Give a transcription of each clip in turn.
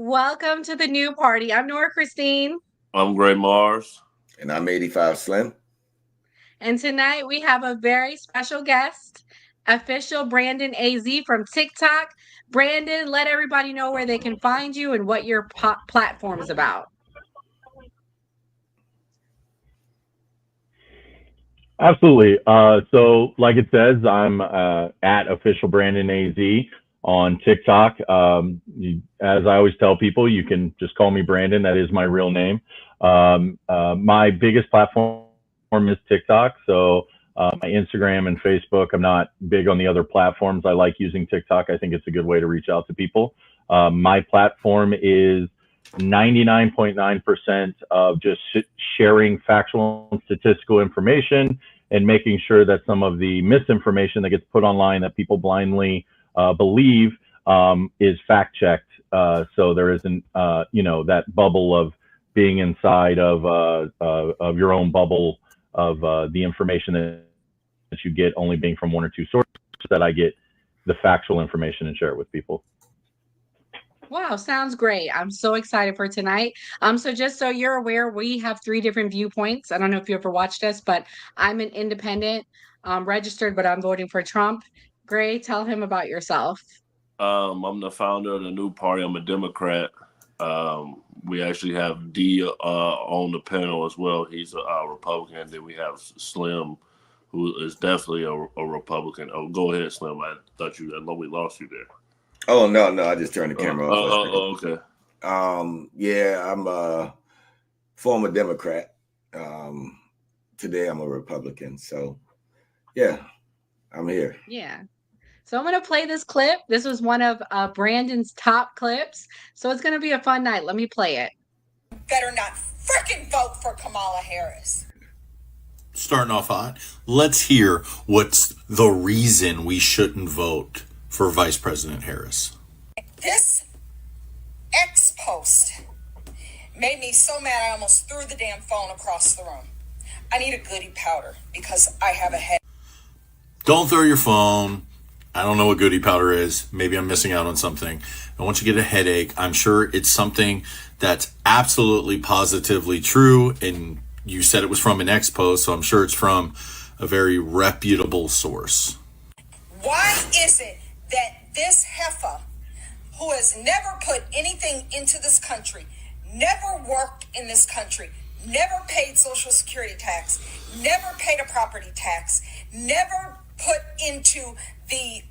Welcome to the new party. I'm Nora Christine. I'm Gray Mars. And I'm 85 Slim. And tonight we have a very special guest, official Brandon AZ from TikTok. Brandon, let everybody know where they can find you and what your platform is about. Absolutely. So, like it says, I'm at official Brandon AZ on TikTok. As I always tell people, you can just call me Brandon. That is my real name. My biggest platform is TikTok. So, my Instagram and Facebook. I'm not big on the other platforms. I like using TikTok. I think it's a good way to reach out to people. My platform is 99.9% of just sharing factual and statistical information and making sure that some of the misinformation that gets put online that people blindly believe is fact checked. So there isn't, that bubble of being inside of your own bubble of the information that you get only being from one or two sources, that I get the factual information and share it with people. Wow, sounds great. I'm so excited for tonight. So just so you're aware, we have 3 different viewpoints. I don't know if you ever watched us, but I'm an independent, registered, but I'm voting for Trump. Gray, tell him about yourself. I'm the founder of the new party. I'm a Democrat. We actually have D on the panel as well. He's a Republican. Then we have Slim, who is definitely a Republican. Oh, go ahead, Slim. I thought we lost you there. Oh no, I just turned the camera off. Okay. Yeah, I'm a former Democrat. Today I'm a Republican. So yeah, I'm here. Yeah. So I'm going to play this clip. This was one of Brandon's top clips. So it's going to be a fun night. Let me play it. Better not freaking vote for Kamala Harris. Starting off hot, let's hear what's the reason we shouldn't vote for Vice President Harris. This X post made me so mad I almost threw the damn phone across the room. I need a goody powder because I have a head. Don't throw your phone. I don't know what goody powder is. Maybe I'm missing out on something. I want you to get a headache. I'm sure it's something that's absolutely positively true. And you said it was from an X post, so I'm sure it's from a very reputable source. Why is it that this heifer, who has never put anything into this country, never worked in this country, never paid Social Security tax, never paid a property tax, never put into the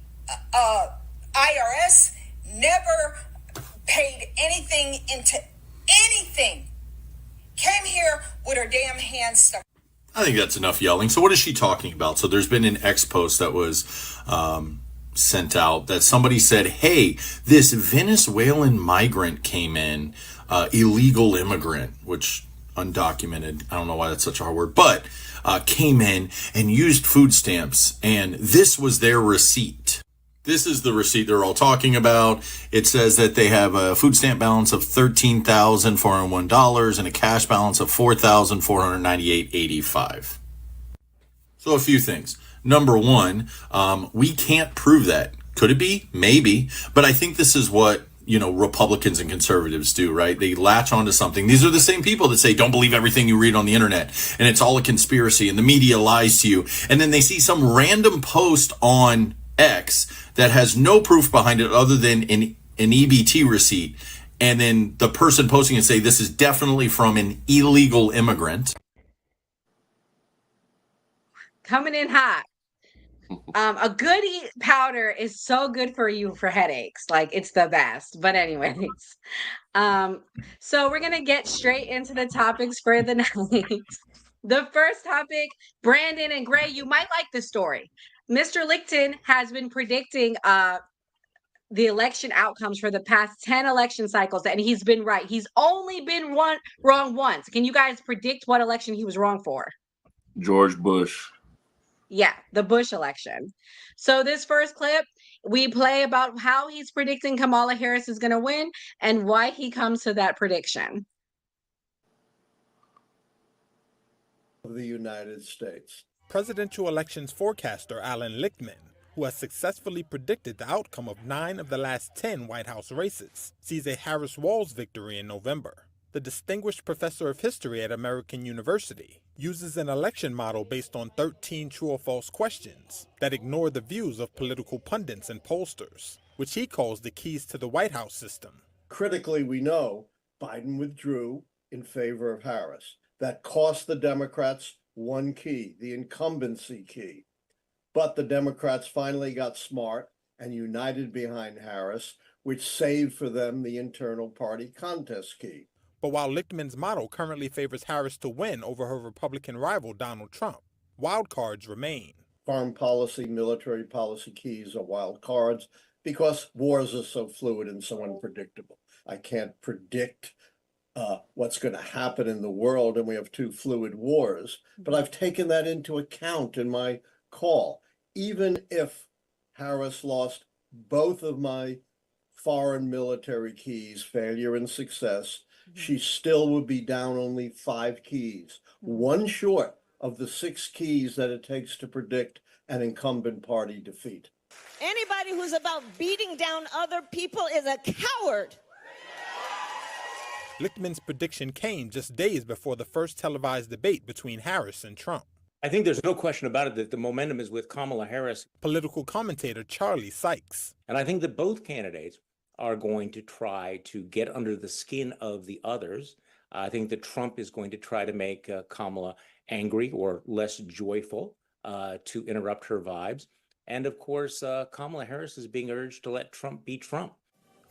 IRS, never paid anything into anything, came here with her damn hands stuck? I think that's enough yelling. So what is she talking about? So there's been an X post that was sent out that somebody said, hey, this Venezuelan migrant came in, illegal immigrant, which undocumented, I don't know why that's such a hard word, but came in and used food stamps, and this was their receipt. This is the receipt they're all talking about. It says that they have a food stamp balance of $13,401 and a cash balance of $4,498.85. So a few things. Number one, we can't prove that. Could it be? Maybe. But I think this is what, Republicans and conservatives do, right? They latch onto something. These are the same people that say, don't believe everything you read on the internet, and it's all a conspiracy, and the media lies to you. And then they see some random post on X that has no proof behind it other than an EBT receipt. And then the person posting it say, this is definitely from an illegal immigrant. Coming in hot. A goody powder is so good for you for headaches. Like, it's the best. But anyways, so we're going to get straight into the topics for the night. The first topic, Brandon and Gray, you might like this story. Mr. Lichten has been predicting the election outcomes for the past 10 election cycles, and he's been right. He's only been wrong once. Can you guys predict what election he was wrong for? George Bush. Yeah, the Bush election. So this first clip, we play about how he's predicting Kamala Harris is going to win and why he comes to that prediction. Of the United States. Presidential elections forecaster Alan Lichtman who has successfully predicted the outcome of 9 of the last 10 White House races, sees a Harris-Walz victory in November. The distinguished professor of history at American University uses an election model based on 13 true or false questions that ignore the views of political pundits and pollsters, which he calls the keys to the White House system. Critically, we know Biden withdrew in favor of Harris. That cost the Democrats one key, the incumbency key. But the Democrats finally got smart and united behind Harris, which saved for them the internal party contest key. But while Lichtman's model currently favors Harris to win over her Republican rival Donald Trump, wild cards remain. Foreign policy, military policy keys are wild cards because wars are so fluid and so unpredictable. I can't predict what's going to happen in the world, and we have 2 fluid wars, but I've taken that into account in my call. Even if Harris lost both of my foreign military keys, failure and success, she still would be down only 5 keys, one short of the 6 keys that it takes to predict an incumbent party defeat. Anybody who's about beating down other people is a coward. Lichtman's prediction came just days before the first televised debate between Harris and Trump. I think there's no question about it that the momentum is with Kamala Harris. Political commentator Charlie Sykes. And I think that both candidates are going to try to get under the skin of the others. I think that Trump is going to try to make Kamala angry or less joyful to interrupt her vibes. And of course, Kamala Harris is being urged to let Trump be Trump.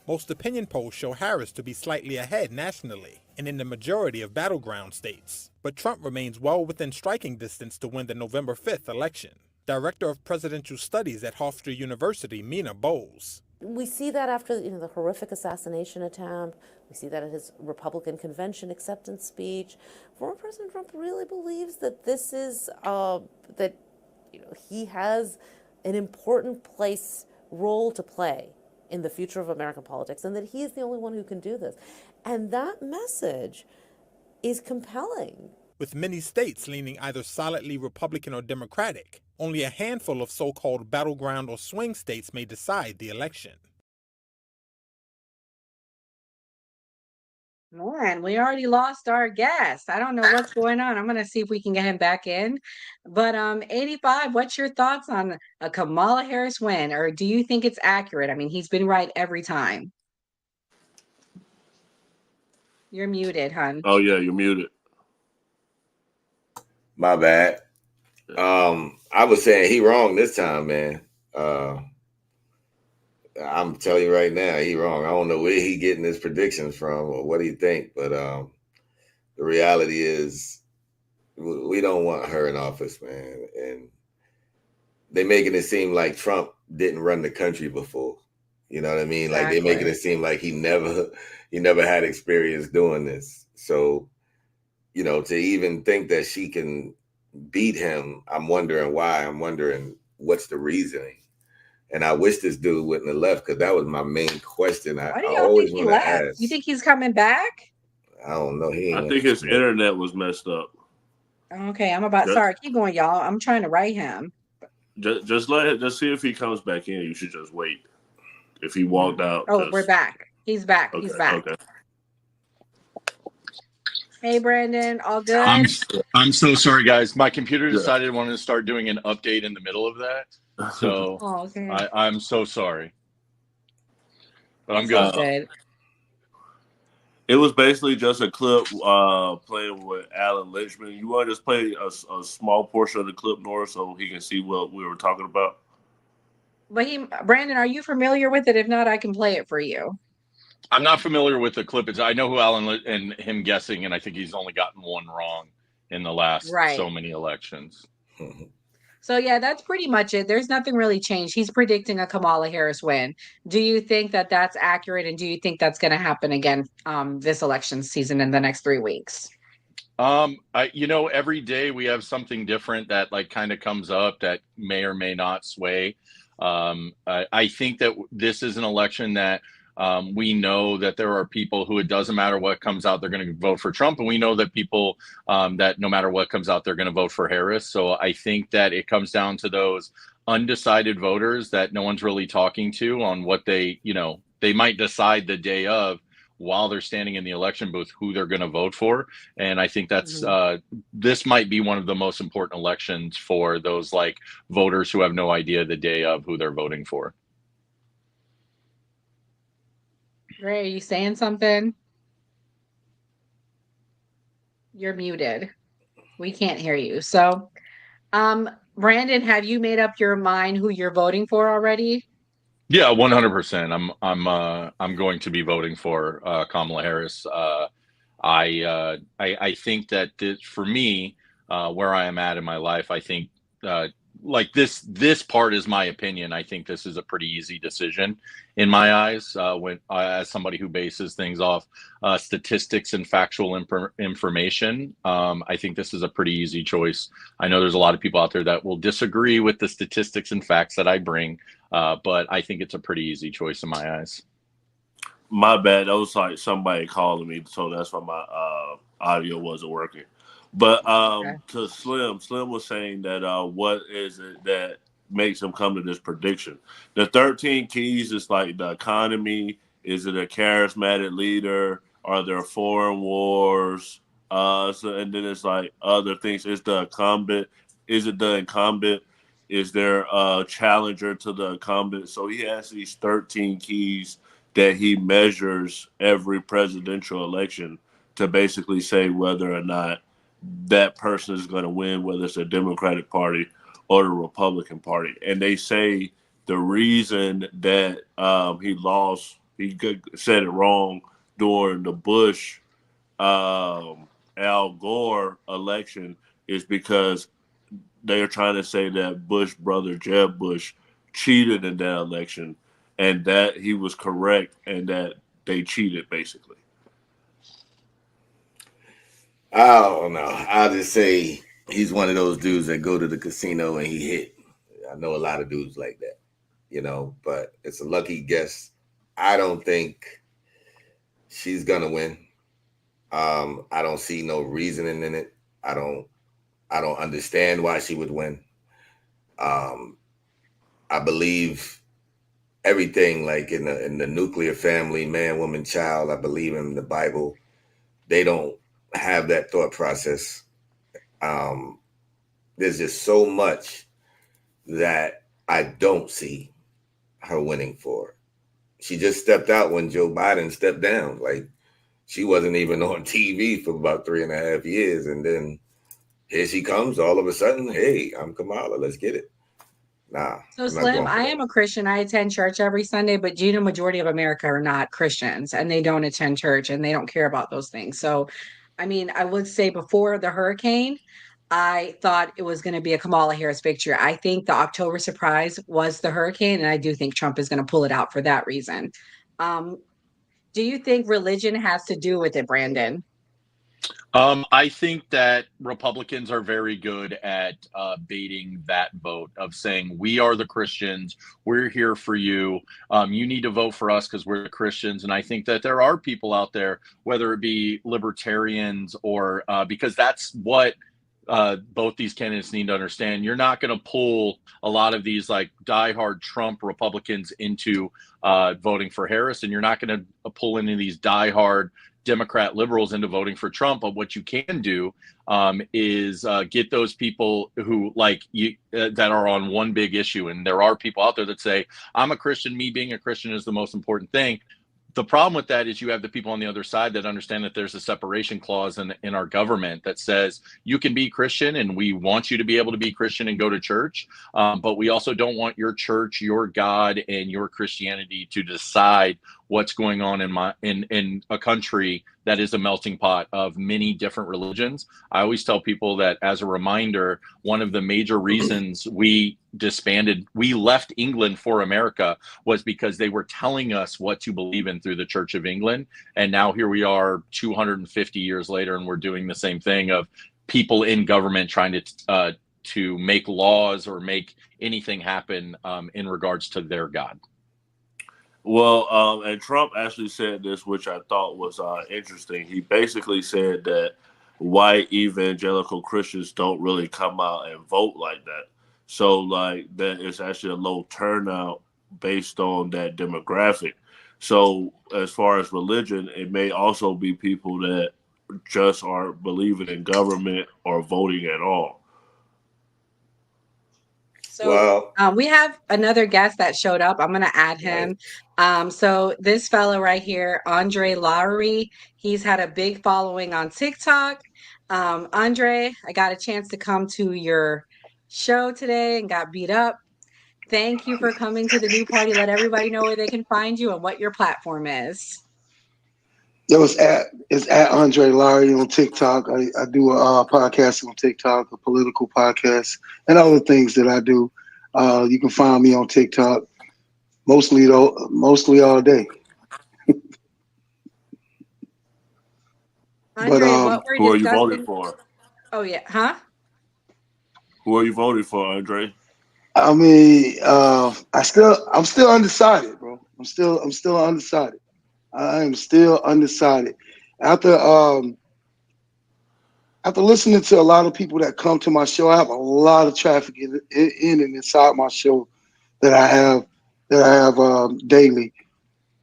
Most opinion polls show Harris to be slightly ahead nationally and in the majority of battleground states. But Trump remains well within striking distance to win the November 5th election. Director of Presidential Studies at Hofstra University, Mina Bowles. We see that after the horrific assassination attempt. We see that at his Republican convention acceptance speech. Former President Trump really believes that this is that he has an important role to play in the future of American politics, and that he is the only one who can do this. And that message is compelling. With many states leaning either solidly Republican or Democratic, only a handful of so-called battleground or swing states may decide the election. Man, we already lost our guest. I don't know what's going on. I'm going to see if we can get him back in. But 85, what's your thoughts on a Kamala Harris win? Or do you think it's accurate? I mean, he's been right every time. You're muted, hon. Oh, yeah, you're muted. My bad. I was saying he wrong this time, man. I'm telling you right now, he wrong. I don't know where he getting his predictions from or what he think, but the reality is we don't want her in office, man. And they making it seem like Trump didn't run the country before. You know what I mean? Exactly. Like they making it seem like he never had experience doing this. So, to even think that she can beat him, I'm wondering why. I'm wondering what's the reasoning. And I wish this dude wouldn't have left, because that was my main question. I always want to ask. You think he's coming back? I don't know. I think his internet was messed up. Okay, sorry, keep going, y'all. I'm trying to write him. Just see if he comes back in. You should just wait. If he walked out. We're back. He's back. Okay, he's back. Okay. Hey, Brandon, all good? I'm so sorry, guys. My computer decided it wanted to start doing an update in the middle of that. So okay. I'm so sorry. But I'm good. It was basically just a clip playing with Alan Lynchman. You want to just play a small portion of the clip, Nora, so he can see what we were talking about? But Brandon, are you familiar with it? If not, I can play it for you. I'm not familiar with the clip. I know who Alan and him guessing, and I think he's only gotten one wrong in the last so many elections. So, yeah, that's pretty much it. There's nothing really changed. He's predicting a Kamala Harris win. Do you think that that's accurate? And do you think that's going to happen again this election season in the next 3 weeks? Every day we have something different that kind of comes up that may or may not sway. I think that this is an election that we know that there are people who it doesn't matter what comes out, they're going to vote for Trump. And we know that people that no matter what comes out, they're going to vote for Harris. So I think that it comes down to those undecided voters that no one's really talking to on what they, they might decide the day of while they're standing in the election booth who they're going to vote for. And I think that's this might be one of the most important elections for those like voters who have no idea the day of who they're voting for. Ray, are you saying something? You're muted. We can't hear you. So, Brandon, have you made up your mind who you're voting for already? Yeah, 100%. I'm going to be voting for Kamala Harris. I think that for me, where I am at in my life, I think like this part is my opinion. I think this is a pretty easy decision in my eyes. When as somebody who bases things off statistics and factual information, I think this is a pretty easy choice. I know there's a lot of people out there that will disagree with the statistics and facts that I bring, but I think it's a pretty easy choice in my eyes. My bad. That was like somebody calling me, so that's why my audio wasn't working. But to Slim was saying that what is it that makes him come to this prediction? The 13 keys is like the economy. Is it a charismatic leader? Are there foreign wars? And then it's like other things. Is the incumbent? Is it the incumbent? Is there a challenger to the incumbent? So he has these 13 keys that he measures every presidential election to basically say whether or not that person is going to win, whether it's the Democratic Party or the Republican Party. And they say the reason that he lost, he said it wrong during the Bush Al Gore election is because they are trying to say that Bush brother Jeb Bush cheated in that election, and that he was correct, and that they cheated basically. I don't know. I'll just say he's one of those dudes that go to the casino and he hit. I know a lot of dudes like that, but it's a lucky guess. I don't think she's gonna win. I don't see no reasoning in it. I don't understand why she would win. I believe everything, like in the nuclear family, man, woman, child. I believe in the Bible. They don't have that thought process. There's just so much that I don't see her winning for. She just stepped out when Joe Biden stepped down. Like, she wasn't even on TV for about 3.5 years. And then here she comes all of a sudden. Hey, I'm Kamala. Let's get it. Nah. So Slim, I am a Christian. I attend church every Sunday, but majority of America are not Christians and they don't attend church and they don't care about those things. So, I mean, I would say before the hurricane, I thought it was going to be a Kamala Harris victory. I think the October surprise was the hurricane, and I do think Trump is going to pull it out for that reason. Do you think religion has to do with it, Brandon? I think that Republicans are very good at baiting that vote of saying, we are the Christians. We're here for you. You need to vote for us because we're the Christians. And I think that there are people out there, whether it be libertarians or because that's what both these candidates need to understand. You're not going to pull a lot of these like diehard Trump Republicans into voting for Harris, and you're not going to pull any of these diehard Democrat liberals into voting for Trump. But what you can do is get those people who like you that are on one big issue. And there are people out there that say, I'm a Christian. Me being a Christian is the most important thing. The problem with that is you have the people on the other side that understand that there's a separation clause in our government that says you can be Christian and we want you to be able to be Christian and go to church. But we also don't want your church, your God, and your Christianity to decide what's going on in a country that is a melting pot of many different religions. I always tell people that as a reminder, one of the major reasons we left England for America was because they were telling us what to believe in through the Church of England. And now here we are 250 years later, and we're doing the same thing of people in government trying to make laws or make anything happen in regards to their God. Well, and Trump actually said this, which I thought was interesting. He basically said that white evangelical Christians don't really come out and vote like that. So like that is actually a low turnout based on that demographic. So as far as religion, it may also be people that just aren't believing in government or voting at all. So Well, we have another guest that showed up. I'm going to add right. him. So this fellow right here, Andre Lowry, he's had a big following on TikTok. Andre, I got a chance to come to your show today and got beat up. Thank you for coming to the new party. Let everybody know where they can find you and what your platform is. Yo, it's at Andre Larry on TikTok. I do a podcast on TikTok, a political podcast, and other things that I do. You can find me on TikTok mostly all day. But Andre, what we're Who are you voting discussing. for? Oh, yeah. Huh? Who are you voting for, Andre? I mean, I'm still undecided, bro. I'm still undecided. I am still undecided. After after listening to a lot of people that come to my show, I have a lot of traffic in and inside my show that I have daily.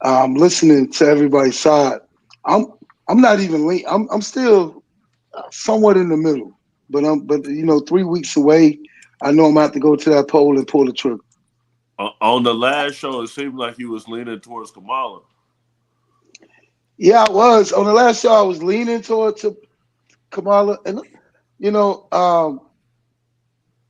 Listening to everybody's side. I'm I'm not even I'm still somewhat in the middle, but 3 weeks away. I know I'm gonna have to go to that poll and pull the trigger. On the last show, it seemed like he was leaning towards Kamala. Yeah, I was on the last show. I was leaning to Kamala, and you know, um,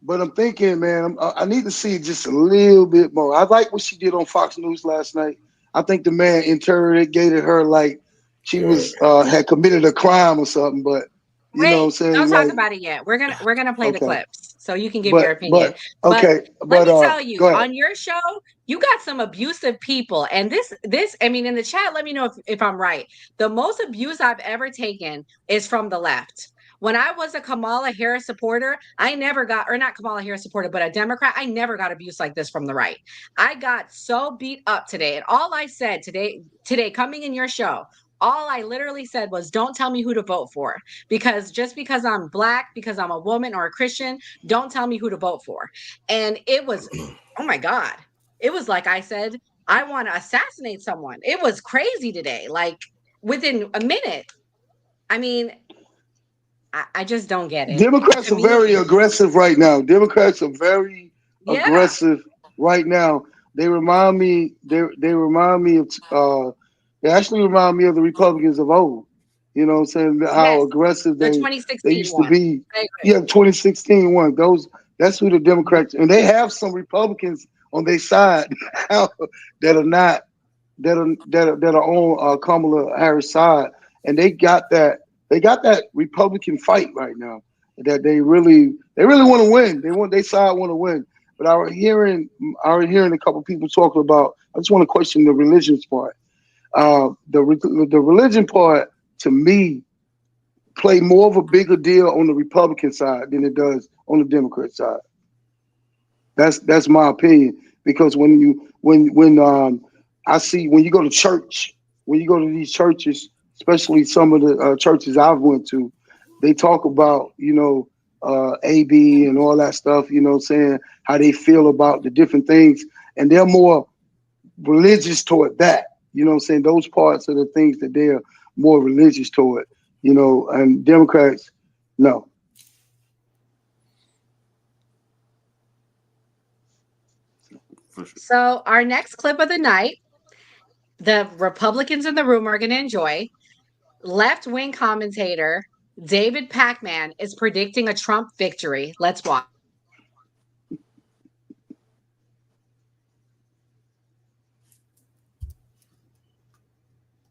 but I'm thinking, man, I need to see just a little bit more. I like what she did on Fox News last night. I think the man interrogated her like she Yeah. was had committed a crime or something. But you know what I'm Wait, don't saying? talk Like, about it yet. We're gonna play the okay, clips so you can give your but opinion. But okay, let but me tell you, go ahead. on your show, you got some abusive people. And this, I mean, in the chat, let me know if I'm right. The most abuse I've ever taken is from the left. When I was a Kamala Harris supporter, I never got, or not Kamala Harris supporter, but a Democrat, I never got abuse like this from the right. I got so beat up today. And all I said today, coming in your show, all I literally said was, don't tell me who to vote for, because just because I'm black, because I'm a woman or a Christian, don't tell me who to vote for. And it was, oh my God, it was like I said, I want to assassinate someone. It was crazy today, like within a minute. I mean, I just don't get it. Democrats To are me, very aggressive right now. Democrats are very yeah, aggressive right now. They remind me. They remind me of. They actually remind me of the Republicans of old. You know what I'm saying? How yes, aggressive the they 2016 used to one. be. I agree. Yeah, 2016 one. That's who the Democrats, and they have some Republicans on their side now that are not that are on Kamala Harris' side, and they got that Republican fight right now that they really want to win. They side want to win. But I was hearing a couple people talking about. I just want to question the religious part. The religion part to me play more of a bigger deal on the Republican side than it does on the Democrat side. That's my opinion because when I see when you go to church, when you go to these churches, especially some of the churches I've went to, they talk about AB and all that stuff. You know, what I'm saying how they feel about the different things, and they're more religious toward that. You know, what I'm saying those parts are the things that they're more religious toward. And Democrats, no. For sure. So our next clip of the night, the Republicans in the room are going to enjoy. Left-wing commentator David Pakman is predicting a Trump victory. Let's watch.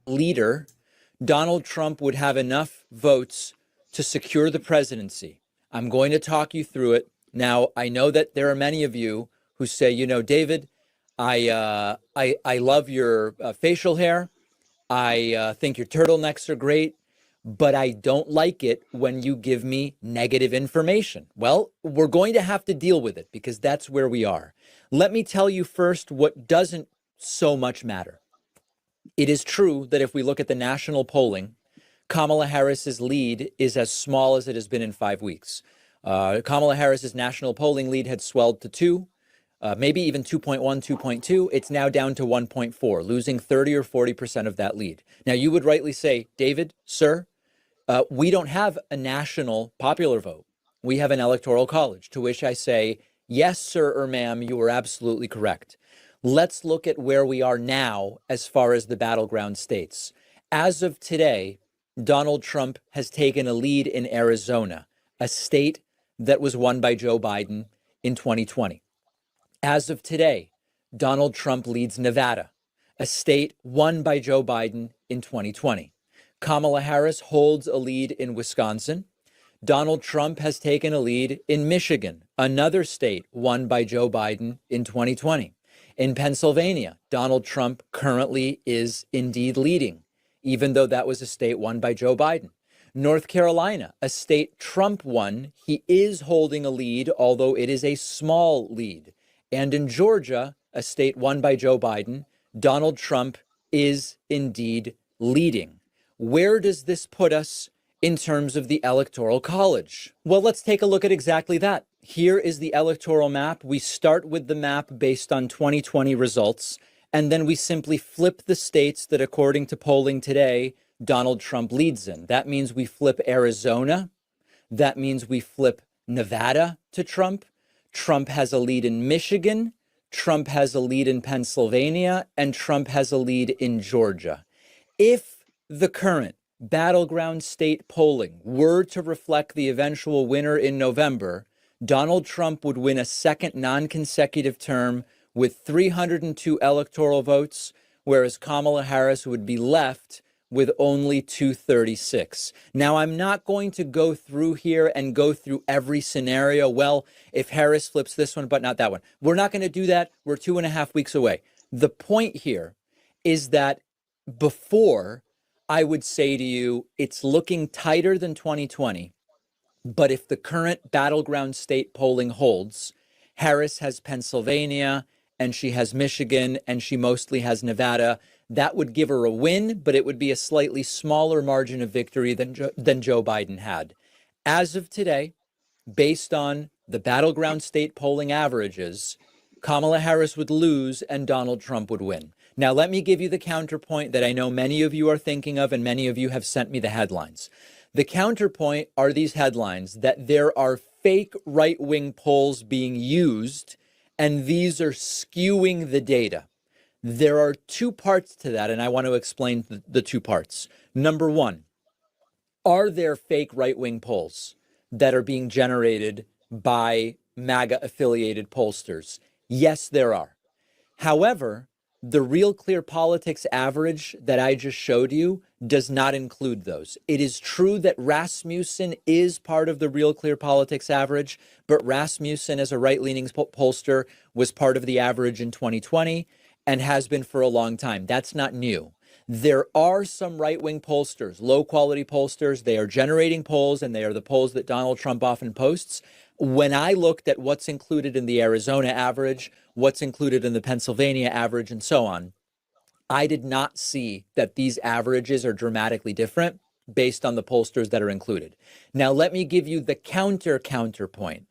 Leader, Donald Trump would have enough votes to secure the presidency. I'm going to talk you through it. Now, I know that there are many of you who say, David, I love your facial hair. I think your turtlenecks are great, but I don't like it when you give me negative information. Well, we're going to have to deal with it because that's where we are. Let me tell you first what doesn't so much matter. It is true that if we look at the national polling, Kamala Harris's lead is as small as it has been in 5 weeks. Kamala Harris's national polling lead had swelled to 2, maybe even 2.1, 2.2. It's now down to 1.4, losing 30 or 40% of that lead. Now, you would rightly say, David, sir, we don't have a national popular vote. We have an electoral college, to which I say, yes, sir or ma'am, you are absolutely correct. Let's look at where we are now as far as the battleground states. As of today, Donald Trump has taken a lead in Arizona, a state that was won by Joe Biden in 2020. As of today, Donald Trump leads Nevada, a state won by Joe Biden in 2020. Kamala Harris holds a lead in Wisconsin. Donald Trump has taken a lead in Michigan, another state won by Joe Biden in 2020. In Pennsylvania, Donald Trump currently is indeed leading, even though that was a state won by Joe Biden. North Carolina, a state Trump won, he is holding a lead, although it is a small lead. And in Georgia, a state won by Joe Biden, Donald Trump is indeed leading. Where does this put us in terms of the Electoral College? Well, let's take a look at exactly that. Here is the electoral map. We start with the map based on 2020 results, and then we simply flip the states that, according to polling today, Donald Trump leads in. That means we flip Arizona. That means we flip Nevada to Trump. Trump has a lead in Michigan. Trump has a lead in Pennsylvania, and Trump has a lead in Georgia. If the current battleground state polling were to reflect the eventual winner in November, Donald Trump would win a second non-consecutive term with 302 electoral votes, whereas Kamala Harris would be left with only 236. Now, I'm not going to go through here and go through every scenario. Well, if Harris flips this one, but not that one. We're not going to do that. We're 2.5 weeks away. The point here is that before, I would say to you, it's looking tighter than 2020. But if the current battleground state polling holds, Harris has Pennsylvania and she has Michigan and she mostly has Nevada. That would give her a win, but it would be a slightly smaller margin of victory than Joe Biden had. As of today, based on the battleground state polling averages, Kamala Harris would lose and Donald Trump would win. Now, let me give you the counterpoint that I know many of you are thinking of and many of you have sent me the headlines. The counterpoint are these headlines that there are fake right-wing polls being used, and these are skewing the data. There are two parts to that, and I want to explain the two parts. Number one, are there fake right-wing polls that are being generated by MAGA-affiliated pollsters? Yes, there are. However, the Real Clear Politics average that I just showed you does not include those. It is true that Rasmussen is part of the Real Clear Politics average, but Rasmussen, as a right-leaning pollster, was part of the average in 2020 and has been for a long time. That's not new. There are some right-wing pollsters, low-quality pollsters. They are generating polls, and they are the polls that Donald Trump often posts. When I looked at what's included in the Arizona average, what's included in the Pennsylvania average, and so on, I did not see that these averages are dramatically different based on the pollsters that are included. Now, let me give you the counterpoint.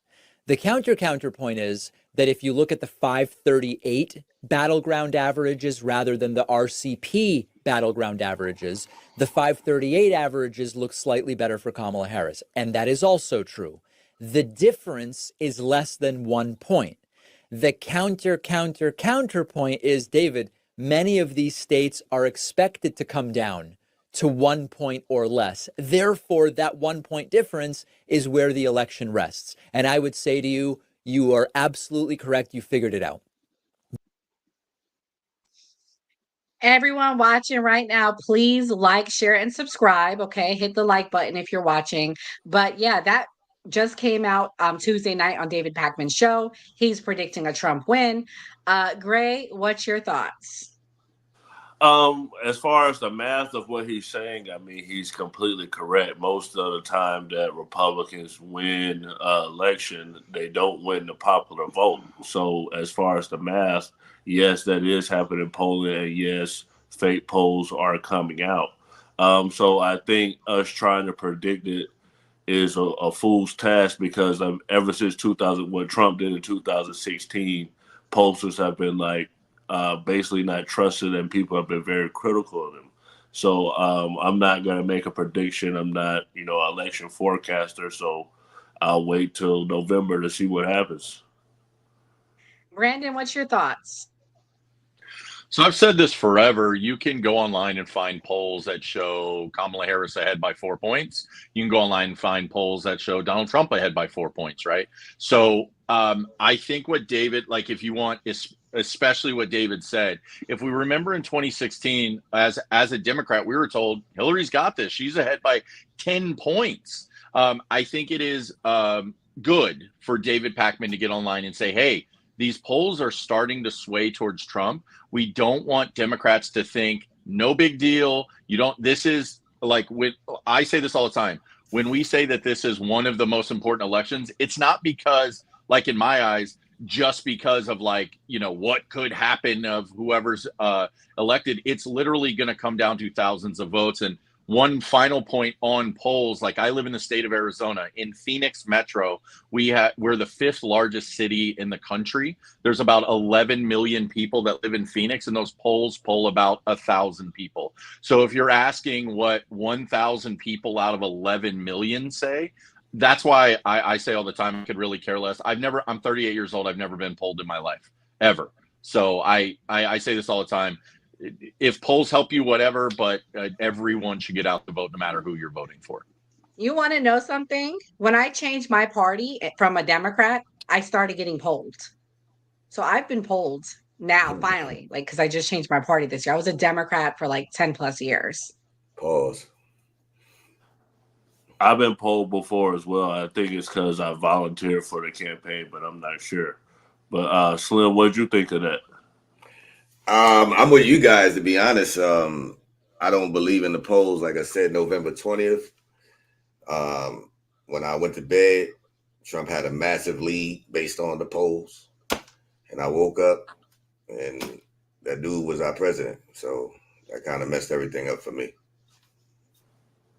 The counterpoint is that if you look at the 538 battleground averages rather than the RCP battleground averages, the 538 averages look slightly better for Kamala Harris. And that is also true. The difference is less than 1 point. The counterpoint is, David, many of these states are expected to come down to 1 point or less. Therefore, that 1 point difference is where the election rests. And I would say to you, you are absolutely correct. You figured it out. Everyone watching right now, please like, share, and subscribe. Okay, hit the like button if you're watching. But yeah, that just came out Tuesday night on David Pakman's show. He's predicting a Trump win. Gray, what's your thoughts? As far as the math of what he's saying, I mean, he's completely correct. Most of the time that Republicans win election, they don't win the popular vote. So as far as the math, yes, that is happening in Poland, and yes, fake polls are coming out. So I think us trying to predict it is a fool's task because ever since 2000, what Trump did in 2016, pollsters have been like basically not trusted, and people have been very critical of him. So I'm not going to make a prediction. I'm not, election forecaster. So I'll wait till November to see what happens. Brandon, what's your thoughts? So I've said this forever. You can go online and find polls that show Kamala Harris ahead by 4 points. You can go online and find polls that show Donald Trump ahead by 4 points, right? So I think what David, like if you want, especially what David said, if we remember in 2016, as a Democrat, we were told Hillary's got this. She's ahead by 10 points. I think it is good for David Pakman to get online and say, hey, these polls are starting to sway towards Trump. We don't want Democrats to think, no big deal. This is like, when I say this all the time, when we say that this is one of the most important elections, it's not because, like in my eyes, just because of what could happen of whoever's elected. It's literally going to come down to thousands of votes. And one final point on polls, like I live in the state of Arizona. In Phoenix Metro, we're the 5th largest city in the country. There's about 11 million people that live in Phoenix, and those polls poll about 1,000 people. So if you're asking what 1,000 people out of 11 million say, that's why I say all the time, I could really care less. I'm 38 years old. I've never been polled in my life, ever. So I say this all the time. If polls help you, whatever, but everyone should get out to vote no matter who you're voting for. You want to know something? When I changed my party from a Democrat, I started getting polled. So I've been polled now, finally, because I just changed my party this year. I was a Democrat for 10 plus years. Pause. I've been polled before as well. I think it's because I volunteered for the campaign, but I'm not sure. But Slim, what'd you think of that? I'm with you guys, to be honest. I don't believe in the polls. Like I said, November 20th, when I went to bed, Trump had a massive lead based on the polls. And I woke up and that dude was our president. So that kind of messed everything up for me.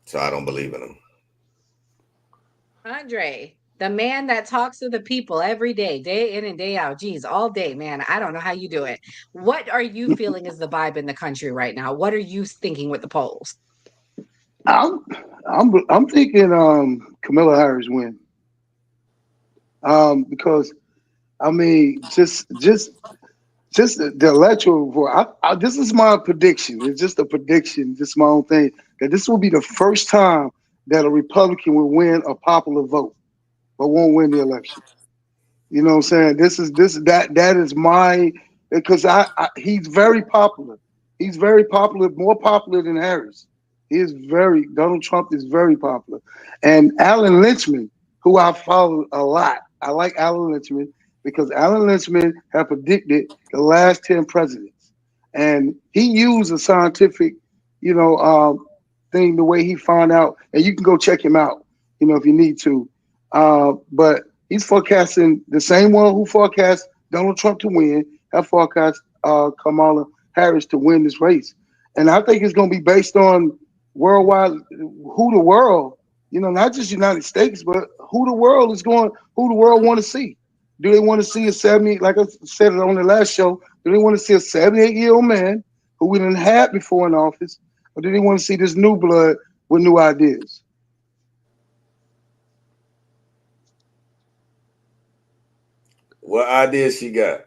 So I don't believe in him. Andre, the man that talks to the people every day in and day out. Geez, all day, man. I don't know how you do it. What are you feeling is the vibe in the country right now? What are you thinking with the polls? I'm thinking Kamala Harris win. Because I mean, just the electoral vote. This is my prediction. It's just a prediction, just my own thing. That this will be the first time that a Republican will win a popular vote, but won't win the election. You know what I'm saying? That is my, because he's very popular. He's very popular, more popular than Harris. Donald Trump is very popular. And Alan Lynchman, who I follow a lot. I like Alan Lynchman because Alan Lynchman have predicted the last 10 presidents. And he used a scientific, thing, the way he found out, and you can go check him out, if you need to. But he's forecasting the same one who forecast Donald Trump to win, have forecast Kamala Harris to win this race. And I think it's going to be based on worldwide, who the world, not just United States, but who the world want to see. Do they want to see a 70, like I said on the last show, do they want to see a 78-year-old man who we didn't have before in office, or do they want to see this new blood with new ideas? What ideas she got?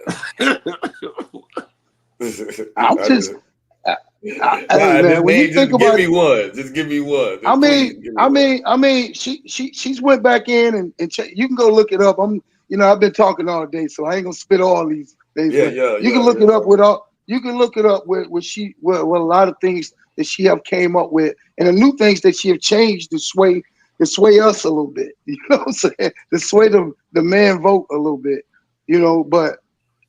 I'm just, man, when you think about it, just give me one. I mean, she's went back in and you can go look it up. I've been talking all day, so I ain't gonna spit all these things. You can look it up with a lot of things that she have came up with, and the new things that she have changed to sway us a little bit. You know what I'm saying? To sway the man vote a little bit. But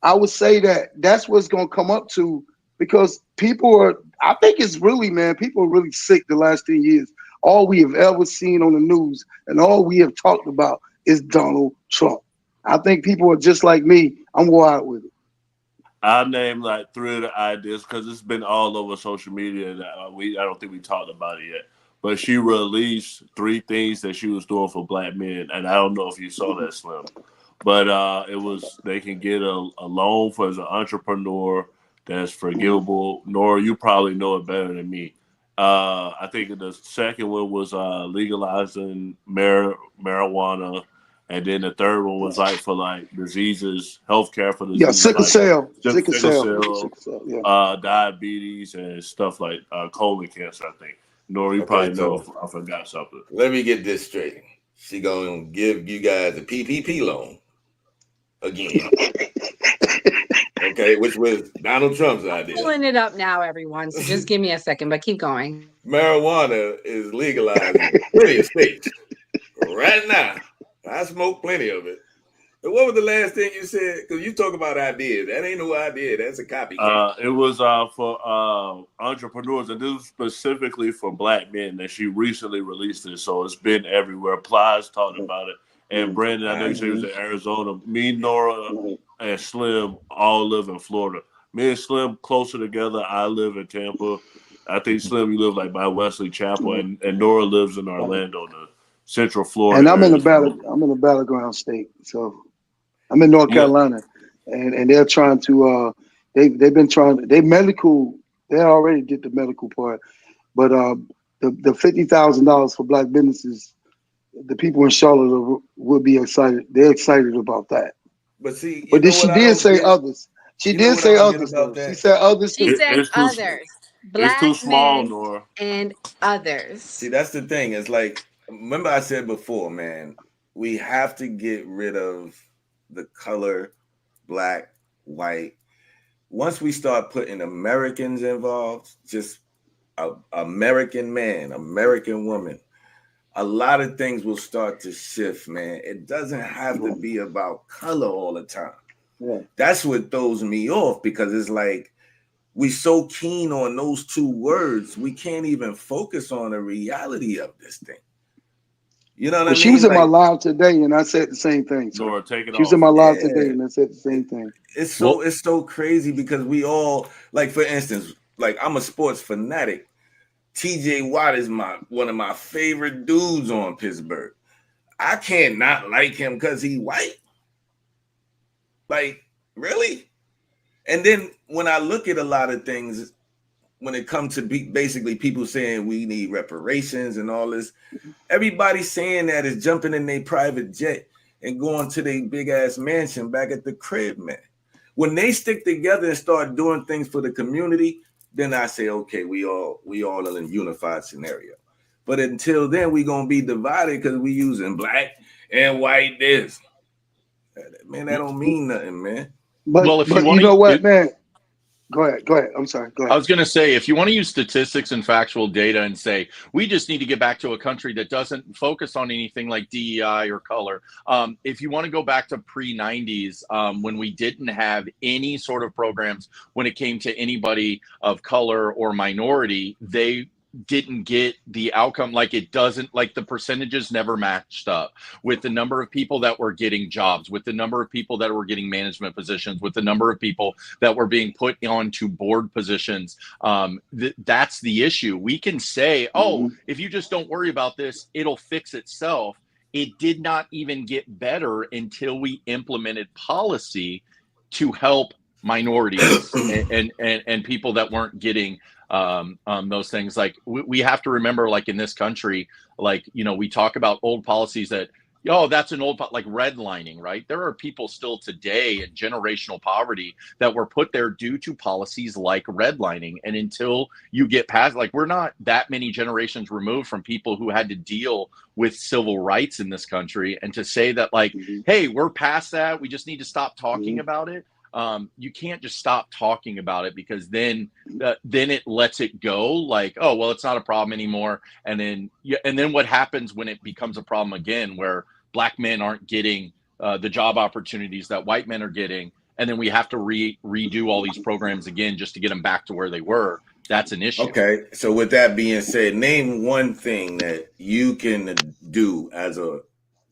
I would say that's what's gonna come up to, because I think it's really, man, people are really sick the last 10 years. All we have ever seen on the news and all we have talked about is Donald Trump. I think people are just like me. I'm wild with it. I'll name like 3 of the ideas because it's been all over social media that I don't think we talked about it yet. but she released 3 things that she was doing for black men, and I don't know if you saw that, Slim. But it was they can get a loan for as an entrepreneur that's forgivable. Nora, you probably know it better than me. I think the second one was legalizing marijuana, and then the third one was like for like diseases, healthcare for Yeah, diseases sickle like cell, sickle cell, diabetes, and stuff like colon cancer. I think. Nora, you Okay, probably know so if I forgot something. let me get this straight. She gonna give you guys a PPP loan again. Okay, which was Donald Trump's idea. Pulling it up now, everyone. So just give me a second, but keep going. Marijuana is legalized in plenty of states right now. I smoke plenty of it. But what was the last thing you said? Because you talk about ideas. That ain't no idea. That's a copycat. It was for entrepreneurs, and this was specifically for black men that she recently released it. So it's been everywhere. Plies talked about it. And Brandon, I know you said he was in Arizona. Me, Nora, and Slim all live in Florida. Me and Slim closer together. I live in Tampa. I think Slim, you live like by Wesley Chapel, and Nora lives in Orlando, the Central Florida. And I'm in the battleground state. So I'm in North Carolina, and they're trying to they've been trying they already did the medical part, but the $50,000 for black businesses, the people in Charlotte would be excited. They're excited about that. But see, but she did say others. She did say others. She said others. She said others. Black it's too small, men Nora. and others. See, that's the thing. It's like, remember I said before, man, we have to get rid of the color, black, white. Once we start putting Americans involved, just American man, American woman, a lot of things will start to shift, man. It doesn't have to be about color all the time. Yeah. That's what throws me off, because it's like we so keen on those 2 words, we can't even focus on the reality of this thing. You know what I mean? She was in my live today, and I said the same thing. Nora, take it she was off. in my live today, and I said the same thing. It's so crazy, because we all, like, for instance, like, I'm a sports fanatic. TJ Watt is one of my favorite dudes on Pittsburgh. I can't not like him because he's white. Like, really? And then when I look at a lot of things, when it comes to basically people saying we need reparations and all this, everybody saying that is jumping in their private jet and going to their big ass mansion back at the crib, man. When they stick together and start doing things for the community, then I say, okay, we all in a unified scenario. But until then, we gonna be divided because we using black and white this. Man, that don't mean nothing, man. But, well, if but you know what, man? Go ahead. I'm sorry. Go ahead. I was going to say, if you want to use statistics and factual data and say, we just need to get back to a country that doesn't focus on anything like DEI or color. If you want to go back to pre-90s, when we didn't have any sort of programs when it came to anybody of color or minority, they didn't get the outcome. Like, it doesn't, like, the percentages never matched up with the number of people that were getting jobs, with the number of people that were getting management positions, with the number of people that were being put onto board positions. That's the issue. We can say, oh, if you just don't worry about this, it'll fix itself. It did not even get better until we implemented policy to help minorities and people that weren't getting those things. Like, we have to remember, like, in this country, like, you know, we talk about old policies that, oh, that's an old, like redlining, right? There are people still today in generational poverty that were put there due to policies like redlining. And until you get past, like, we're not that many generations removed from people who had to deal with civil rights in this country. And to say that, like, hey, we're past that, we just need to stop talking about it. You can't just stop talking about it, because then it lets it go, like, oh, well, it's not a problem anymore. And then what happens when it becomes a problem again, where black men aren't getting the job opportunities that white men are getting, and then we have to redo all these programs again just to get them back to where they were. That's an issue. Okay, so with that being said, name one thing that you can do as a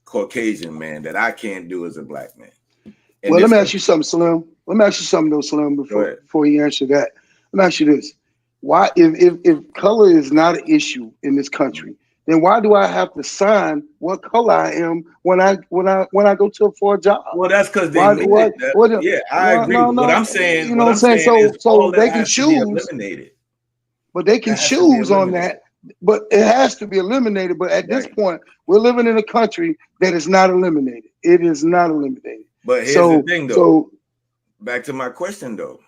Caucasian man that I can't do as a black man. Well, let me ask you something, Slim. Let me ask you something, though, Slim, before you answer that. Let me ask you this. Why, if color is not an issue in this country, then why do I have to sign what color I am when I go to for a job? Well, that's because they Why made it. what Yeah, I well, agree. no, But what I'm no, saying, you know what I'm saying? is So all that they can has to be choose, eliminated. but they can That has to be choose on eliminated. that. But it has to be eliminated. But at this Right. point, we're living in a country that is not eliminated. It is not eliminated. But here's the So thing, though. so Back to my question, though.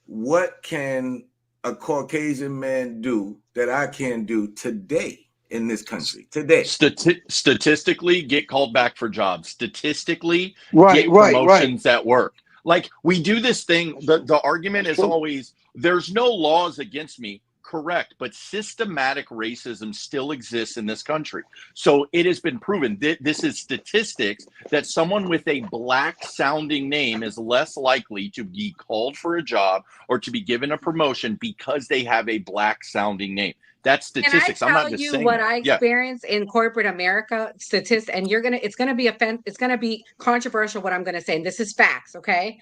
What can a Caucasian man do that I can do today in this country? Today. Statistically, get called back for jobs. Statistically, right, get right, right. promotions at work. Like we do this thing. The argument That's is true. always there's no laws against me. Correct, but systematic racism still exists in this country. So it has been proven. This is statistics that someone with a black sounding name is less likely to be called for a job or to be given a promotion because they have a black sounding name. That's Can I statistics. I'm tell not just you saying what that. I Yeah. experienced in corporate America statistics? And it's gonna be it's gonna be controversial what I'm gonna say. And this is facts, okay?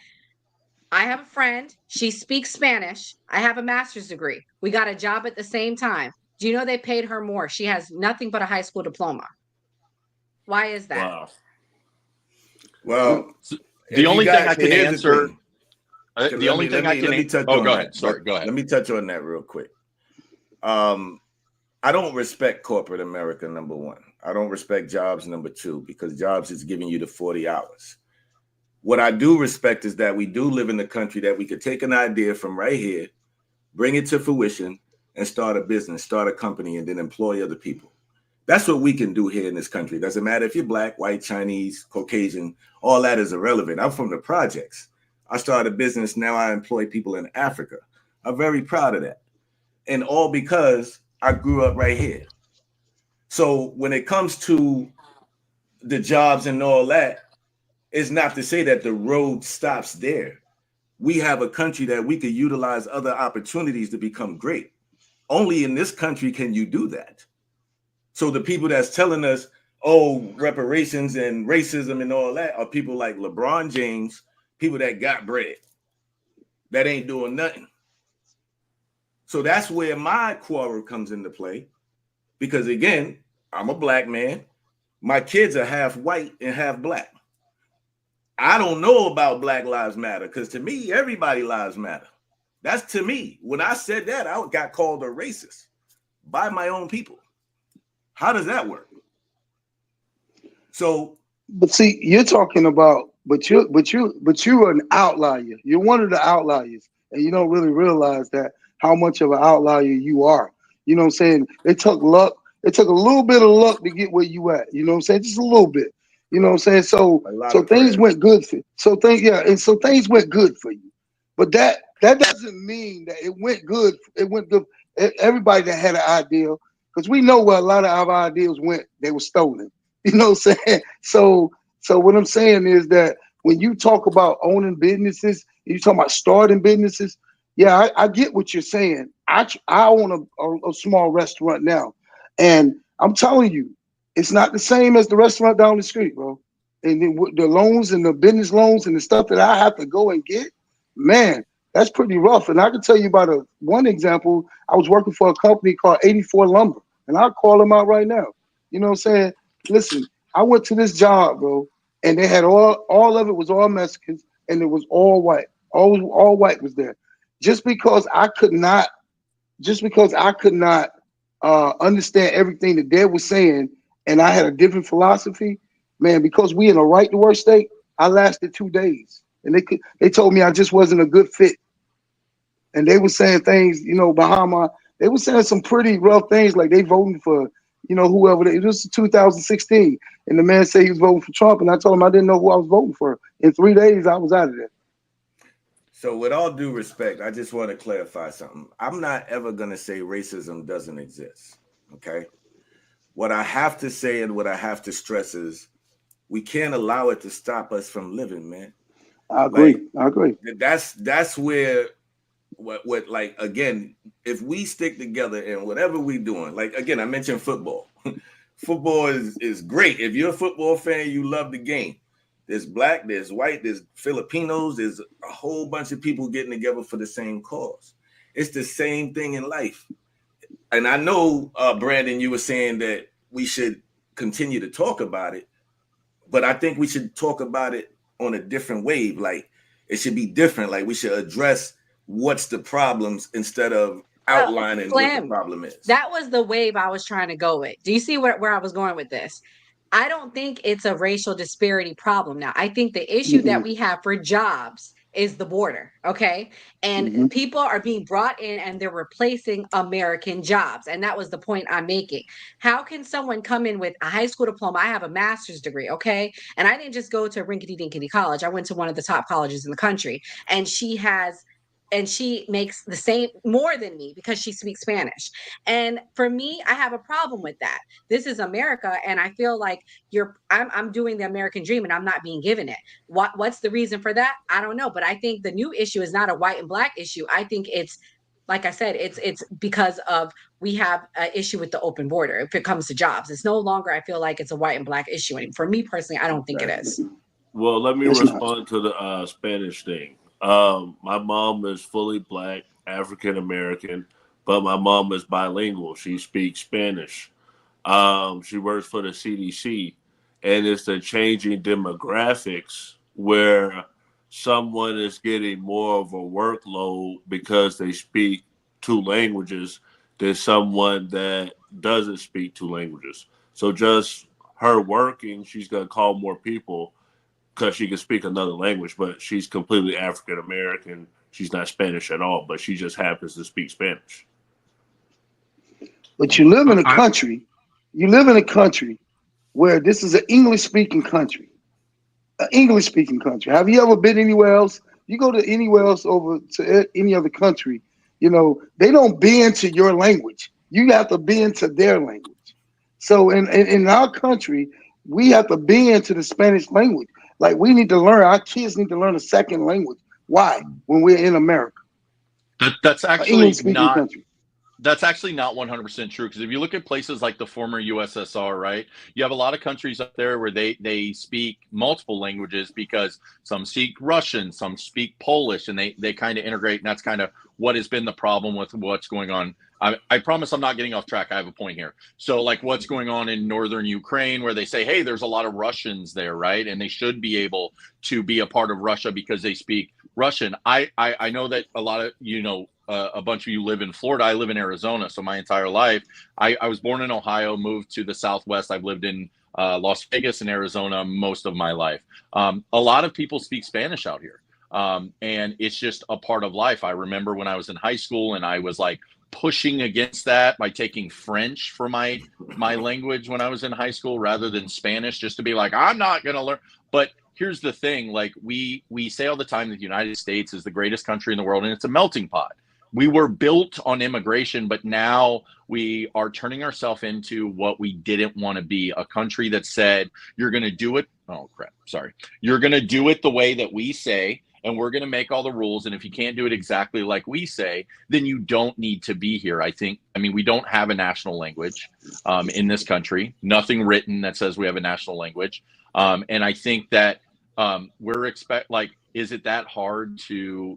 I have a friend, she speaks Spanish. I have a master's degree. We got a job at the same time. Do you know they paid her more? She has nothing but a high school diploma. Why is that? Wow. Well, The only thing I can here's answer. The only thing I can. Let me touch Oh, on go that. ahead. Sorry, go ahead. Let me touch on that real quick. I don't respect corporate America, number one. I don't respect jobs, number two, because jobs is giving you the 40 hours. What I do respect is that we do live in a country that we could take an idea from right here, bring it to fruition, and start a business, start a company, and then employ other people. That's what we can do here in this country. Doesn't matter if you're black, white, Chinese, Caucasian, all that is irrelevant. I'm from the projects. I started a business. Now I employ people in Africa. I'm very proud of that. And all because I grew up right here. So when it comes to the jobs and all that, it's not to say that the road stops there. We have a country that we could utilize other opportunities to become great. Only in this country can you do that. So the people that's telling us, oh, reparations and racism and all that are people like LeBron James, people that got bread, that ain't doing nothing. So that's where my quarrel comes into play. Because again, I'm a black man. My kids are half white and half black. I don't know about Black Lives Matter because to me, everybody lives matter. That's to me. When I said that, I got called a racist by my own people. How does that work? So, but see, you're talking about, but you're an outlier. You're one of the outliers, and you don't really realize that how much of an outlier you are. You know what I'm saying? It took luck. It took a little bit of luck to get where you at. You know what I'm saying? Just a little bit. You know what I'm saying? So things went good for you. So things went good for you. But that doesn't mean that it went good. It went good. Everybody that had an idea, because we know where a lot of our ideas went, they were stolen. You know what I'm saying? So what I'm saying is that when you talk about owning businesses, you talk about starting businesses. Yeah, I get what you're saying. I own a small restaurant now, and I'm telling you, it's not the same as the restaurant down the street, bro. And then with the loans and the business loans and the stuff that I have to go and get, man, that's pretty rough. And I can tell you about one example. I was working for a company called 84 Lumber, and I'll call them out right now. You know what I'm saying? Listen, I went to this job, bro, and they had all of it was all Mexicans, and it was all white. All white was there. Just because I could not understand everything that they were saying, and I had a different philosophy, man, because we in a right to work state, I lasted 2 days. And they told me I just wasn't a good fit. And they were saying things, they were saying some pretty rough things, like they voting for, whoever. It was 2016. And the man said he was voting for Trump. And I told him I didn't know who I was voting for. In 3 days, I was out of there. So with all due respect, I just want to clarify something. I'm not ever going to say racism doesn't exist, okay? What I have to say and what I have to stress is we can't allow it to stop us from living, man. I agree. I agree. That's where what like, again, if we stick together in whatever we doing, like, again, I mentioned football. Football is great. If you're a football fan, you love the game. There's black, there's white, there's Filipinos, there's a whole bunch of people getting together for the same cause. It's the same thing in life. And I know, Brandon, you were saying that we should continue to talk about it, but I think we should talk about it on a different wave. Like it should be different. Like we should address what's the problems instead of Well, outlining what the Slim, problem is. that was the wave I was trying to go with. Do you see where I was going with this? I don't think it's a racial disparity problem now. I think the issue that Mm-mm. we have for jobs is the border, okay? And Mm-hmm. people are being brought in and they're replacing American jobs. And that was the point I'm making. How can someone come in with a high school diploma? I have a master's degree, okay? And I didn't just go to rinkety dinkety college. I went to one of the top colleges in the country. And she makes the same more than me because she speaks Spanish. And for me, I have a problem with that. This is America, and I feel like I'm doing the American dream and I'm not being given it. What's the reason for that? I don't know, but I think the new issue is not a white and black issue. I think it's, like I said, it's because of we have an issue with the open border. If it comes to jobs, it's no longer, I feel like it's a white and black issue. And for me personally, I don't think it is. Well, let me It's not. respond to the Spanish thing. My mom is fully black, African American, but my mom is bilingual. She speaks Spanish. She works for the CDC, and it's the changing demographics where someone is getting more of a workload because they speak two languages than someone that doesn't speak two languages. So just her working, she's going to call more people because she can speak another language, but she's completely African American. She's not Spanish at all, but she just happens to speak Spanish. But you live in a country. You live in a country where this is an English speaking country. An English speaking country. Have you ever been anywhere else? You go to anywhere else over to any other country, they don't bend to your language. You have to bend to their language. So in our country, we have to bend to the Spanish language. Like we need to learn, our kids need to learn a second language. Why? When we're in America, That's an actually English speaking not country. That's actually not 100% true because if you look at places like the former USSR, right, you have a lot of countries up there where they speak multiple languages because some speak Russian, some speak Polish, and they kind of integrate. And that's kind of what has been the problem with what's going on. I promise I'm not getting off track. I have a point here. So, like what's going on in northern Ukraine, where they say, hey, there's a lot of Russians there, right? And they should be able to be a part of Russia because they speak Russian. I know that a lot of, a bunch of you live in Florida. I live in Arizona. So my entire life, I was born in Ohio, moved to the Southwest. I've lived in Las Vegas and Arizona most of my life. A lot of people speak Spanish out here. And it's just a part of life. I remember when I was in high school and I was like pushing against that by taking French for my language when I was in high school rather than Spanish, just to be like, I'm not going to learn. But here's the thing, like we say all the time that the United States is the greatest country in the world and it's a melting pot. We were built on immigration, but now we are turning ourselves into what we didn't want to be, a country that said, you're going to do it. Oh, crap. Sorry. You're going to do it the way that we say, and we're going to make all the rules. And if you can't do it exactly like we say, then you don't need to be here. I mean, we don't have a national language in this country, nothing written that says we have a national language. And I think that is it that hard to,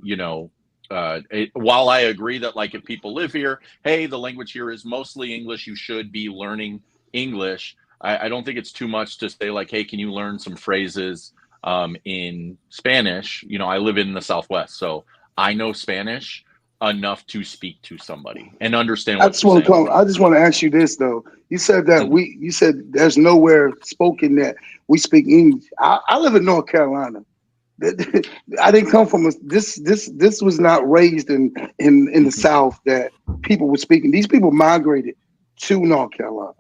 while I agree that like if people live here, hey, the language here is mostly English, you should be learning English. I don't think it's too much to say like, hey, can you learn some phrases in Spanish? I live in the Southwest, so I know Spanish enough to speak to somebody and understand what they're saying. I just want to ask you this though. You said that you said there's nowhere spoken that we speak English. I live in North Carolina. I didn't come from this was not raised in the South that people were speaking. These people migrated to North Carolina.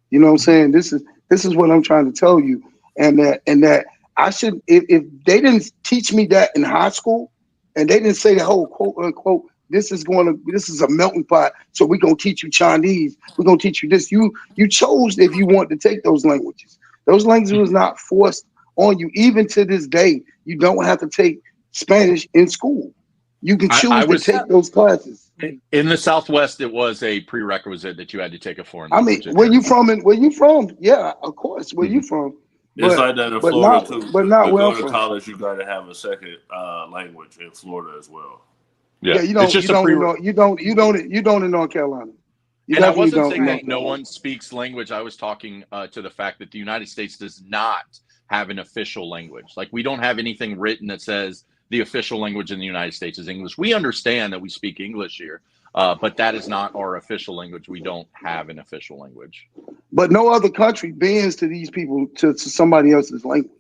You know what I'm saying? This is what I'm trying to tell you. And that I should, if they didn't teach me that in high school and they didn't say the whole quote unquote, this is a melting pot. So we're going to teach you Chinese. We're going to teach you this. You chose if you want to take those languages. Those languages was not forced on you. Even to this day, you don't have to take Spanish in school. You can choose to take those classes. In the Southwest, it was a prerequisite that you had to take a foreign language. I mean, where you from? Yeah, of course. Where you from? It's like that in Florida too. But not to where go I'm to from. college, you got to have a second language in Florida as well. Yeah, Yeah, it's you just a don't pre. in North Carolina. You And I definitely wasn't don't in saying North that Right. no Carolina. one speaks language. I was talking to the fact that the United States does not have an official language. Like, we don't have anything written that says the official language in the United States is English. We understand that we speak English here, but that is not our official language. We don't have an official language. But no other country bans to these people to somebody else's language.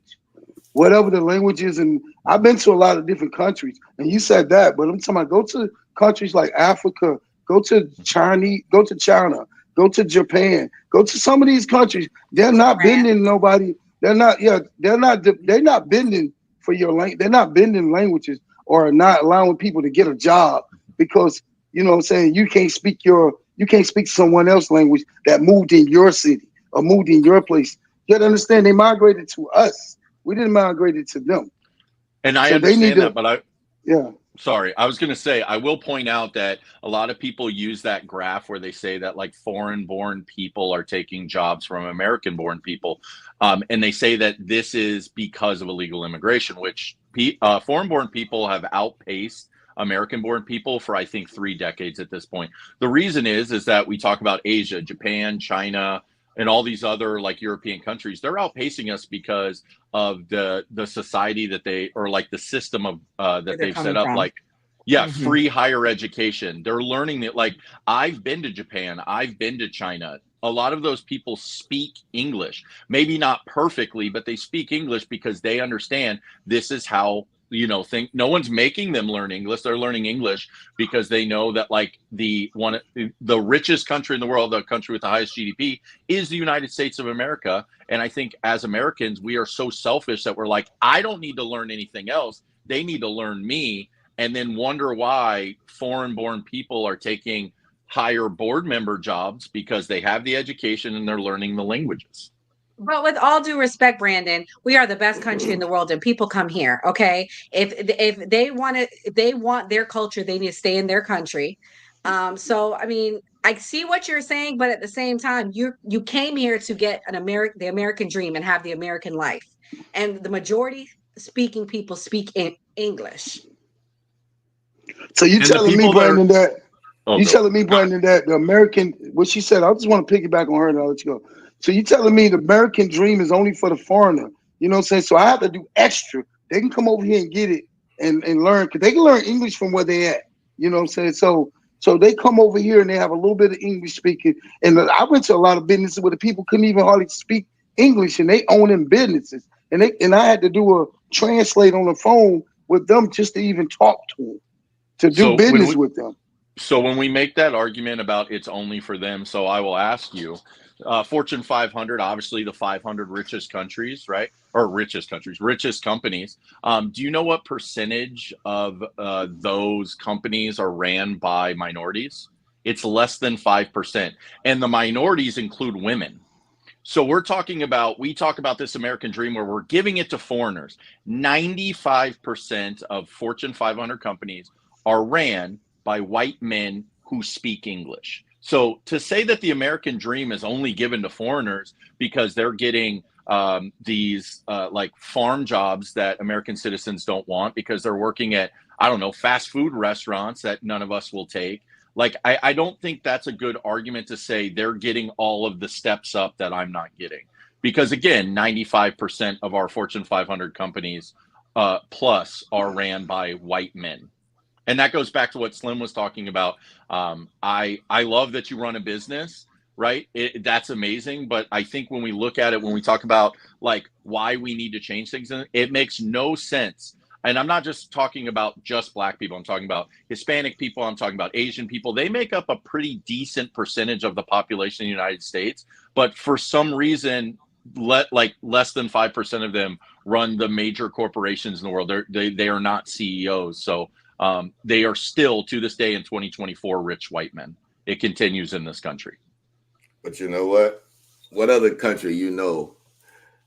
Whatever the language is, and I've been to a lot of different countries, and you said that, but I'm talking about go to countries like Africa, go to China, go to Japan, go to some of these countries. They're not France. bending nobody. They're not bending for your language. They're not bending languages or not allowing people to get a job because you know what I'm saying you can't speak someone else's language that moved in your city or moved in your place. You gotta understand they migrated to us. We didn't migrate it to them. And I So they need understand that, to, but yeah. sorry, I was going to say, I will point out that a lot of people use that graph where they say that like foreign born people are taking jobs from American born people. And they say that this is because of illegal immigration, which foreign born people have outpaced American born people for, I think, 3 decades at this point. The reason is that we talk about Asia, Japan, China, and all these other like European countries. They're outpacing us because of the society that they, or like the system of Where that they're they've set coming up, from. like, yeah, Hmm. free higher education. They're learning that, like, I've been to Japan, I've been to China. A lot of those people speak English, maybe not perfectly, but they speak English because they understand this is how, think. No one's making them learn English. They're learning English because they know that, like, the richest country in the world, the country with the highest GDP, is the United States of America. And I think as Americans, we are so selfish that we're like, I don't need to learn anything else. They need to learn me. And then wonder why foreign born people are taking higher board member jobs because they have the education and they're learning the languages. But with all due respect, Brandon, we are the best country in the world, and people come here. Okay, if they want to, if they want their culture, they need to stay in their country. So I mean, I see what you're saying, but at the same time, you came here to get the American dream, and have the American life, and the majority speaking people speak in English. So you And the telling me, people that are, Brandon, that oh, you go. telling me, Brandon, that the American what she said, I just want to piggyback on her and I'll let you go. So you telling me the American dream is only for the foreigner. You know what I'm saying? So I have to do extra. They can come over here and get it and learn because they can learn English from where they at. You know what I'm saying? So they come over here and they have a little bit of English speaking. And I went to a lot of businesses where the people couldn't even hardly speak English and they own them businesses. And I had to do a translate on the phone with them just to even talk to them, to do So when business we with them. So when we make that argument about it's only for them, so I will ask you, Fortune 500, obviously the 500 richest countries, right? Or richest countries, richest companies. Do you know what percentage of those companies are ran by minorities? It's less than 5%. And the minorities include women. So we talk about this American dream where we're giving it to foreigners. 95% of Fortune 500 companies are ran by white men who speak English. So to say that the American dream is only given to foreigners because they're getting these like farm jobs that American citizens don't want because they're working at, I don't know, fast food restaurants that none of us will take. Like, I don't think that's a good argument to say they're getting all of the steps up that I'm not getting. Because again, 95% of our Fortune 500 companies plus are ran by white men. And that goes back to what Slim was talking about. I love that you run a business, right? That's amazing. But I think when we look at it, when we talk about like why we need to change things, it makes no sense. And I'm not just talking about just Black people. I'm talking about Hispanic people. I'm talking about Asian people. They make up a pretty decent percentage of the population in the United States. But for some reason, like less than 5% of them run the major corporations in the world. They are not CEOs. So they are still, to this day in 2024, rich white men. It continues in this country. But you know what? What other country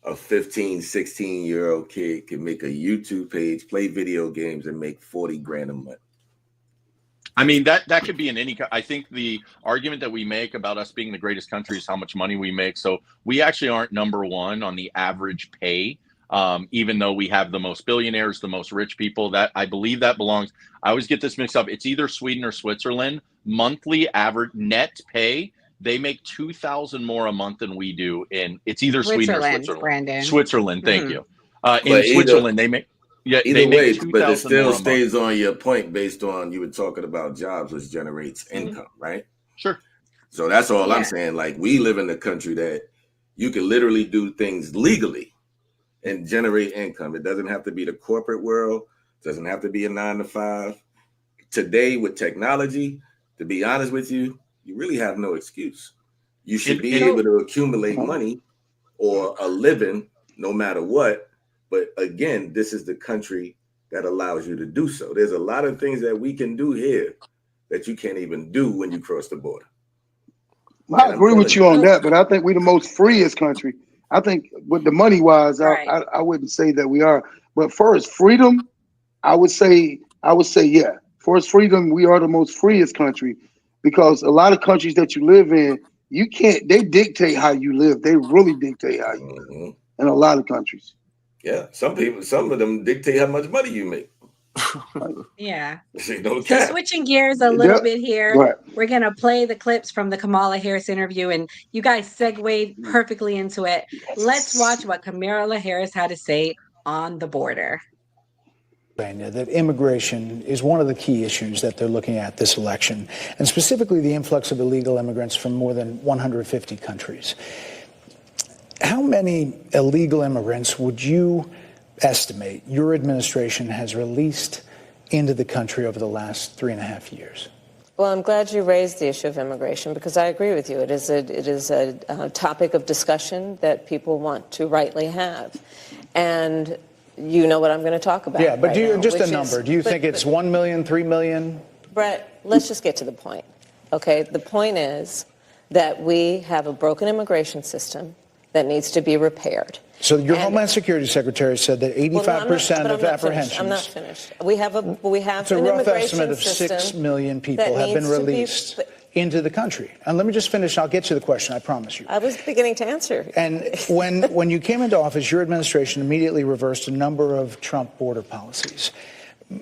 a 15, 16-year-old kid can make a YouTube page, play video games, and make 40 grand a month? I mean, that could be in any. I think the argument that we make about us being the greatest country is how much money we make. So we actually aren't number one on the average pay even though we have the most billionaires, the most rich people. That I believe that belongs. I always get this mixed up. It's either Sweden or Switzerland. Monthly average net pay, they make 2,000 more a month than we do. In it's either Sweden or Switzerland, Switzerland. Brandon. Switzerland, thank Mhm. you. In But Switzerland, they make either make way, but it 2,000 still more a month. stays on your point based on you were talking about jobs, which generates income, right? Sure. So that's all I'm Yeah. saying. Like, we live in a country that you can literally do things legally and generate income. It doesn't have to be the corporate world. It doesn't have to be a 9 to 5. Today with technology, to be honest with you, you really have no excuse. You should be able to accumulate money or a living no matter what. But again, this is the country that allows you to do so. There's a lot of things that we can do here that you can't even do when you cross the border. I agree with you on that, but I think we're the most freest country. I think with the money wise, Right. I wouldn't say that we are. But first, freedom, I would say yeah. First, freedom, we are the most freest country because a lot of countries that you live in, you can't. They dictate how you live. They really dictate how you live in a lot of countries. Yeah, some of them dictate how much money you make. Yeah. No So cap. switching gears a little bit here, Right. we're going to play the clips from the Kamala Harris interview, and you guys segued perfectly into it. Let's watch what Kamala Harris had to say on the border. That immigration is one of the key issues that they're looking at this election, and specifically the influx of illegal immigrants from more than 150 countries. How many illegal immigrants would you estimate your administration has released into the country over the last 3.5 years? Well, I'm glad you raised the issue of immigration because I agree with you. It is a topic of discussion that people want to rightly have. And you know what I'm going to talk about. Yeah, but right do you now, just a which number? is- Do you but- think it's 1 million, 3 million? Brett, let's just get to the point. Okay, the point is that we have a broken immigration system that needs to be repaired. So your Homeland Security Secretary said that 85% of apprehensions. I'm not finished. We have It's a an rough immigration estimate of system 6 million people that have been needs to be- released into the country. And let me just finish. I'll get to the question. I promise you. I was beginning to answer. And when you came into office, your administration immediately reversed a number of Trump border policies.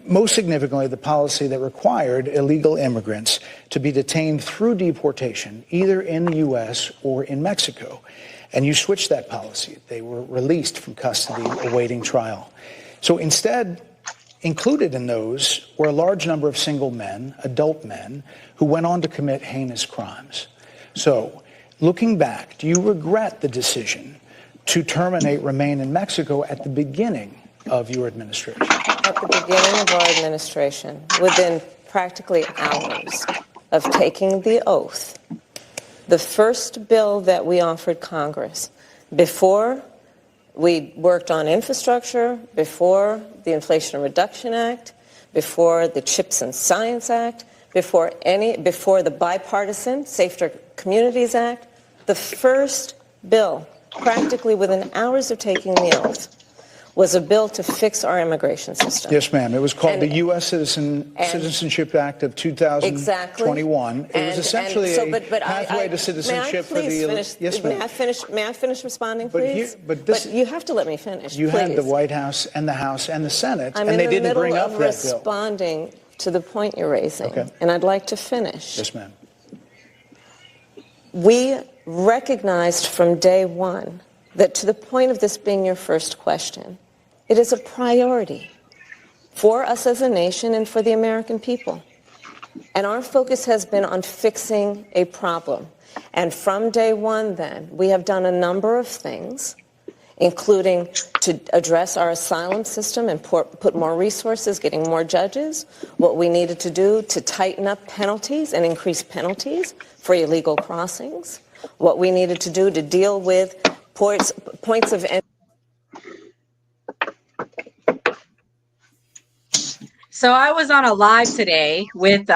Most significantly, the policy that required illegal immigrants to be detained through deportation, either in the U.S. or in Mexico. And you switched that policy. They were released from custody awaiting trial. So instead, included in those were a large number of single men, adult men, who went on to commit heinous crimes. So looking back, do you regret the decision to terminate Remain in Mexico at the beginning of your administration? At the beginning of our administration, within practically hours of taking the oath, the first bill that we offered Congress, before we worked on infrastructure, before the Inflation Reduction Act, before the Chips and Science Act, before the bipartisan Safer Communities Act, the first bill, practically within hours of taking the oath, was a bill to fix our immigration system. Yes, ma'am. It was called the U.S. Citizenship Act of 2021. Exactly. It was essentially a pathway to citizenship for the... Yes, ma'am. May I finish responding, please? But you have to let me finish, You please. had the White House and the House and the Senate, I'm and they in the didn't middle bring up of that bill. responding to the point you're raising, Okay. and I'd like to finish. Yes, ma'am. We recognized from day one that, to the point of this being your first question, it is a priority for us as a nation and for the American people. And our focus has been on fixing a problem. And from day one, then, we have done a number of things, including to address our asylum system and put more resources, getting more judges, what we needed to do to tighten up penalties and increase penalties for illegal crossings, what we needed to do to deal with points of entry. So I was on a live today with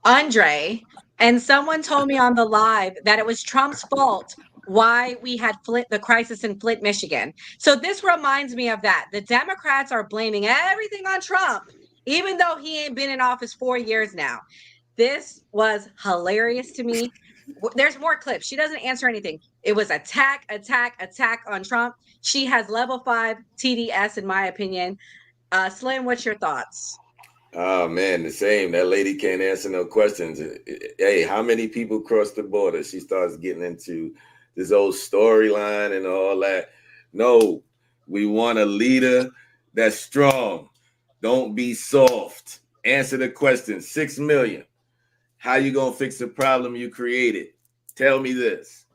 Andre, and someone told me on the live that it was Trump's fault why we had the crisis in Flint, Michigan. So this reminds me of that. The Democrats are blaming everything on Trump, even though he ain't been in office 4 years now. This was hilarious to me. There's more clips. She doesn't answer anything. It was attack on Trump. She has level 5 TDS, in my opinion. Slim, what's your thoughts? Oh man, the same. That lady can't answer no questions. Hey, how many people cross the border? She starts getting into this old storyline and all that. No, we want a leader that's strong. Don't be soft. Answer the question. 6 million. How you gonna fix the problem you created? Tell me this.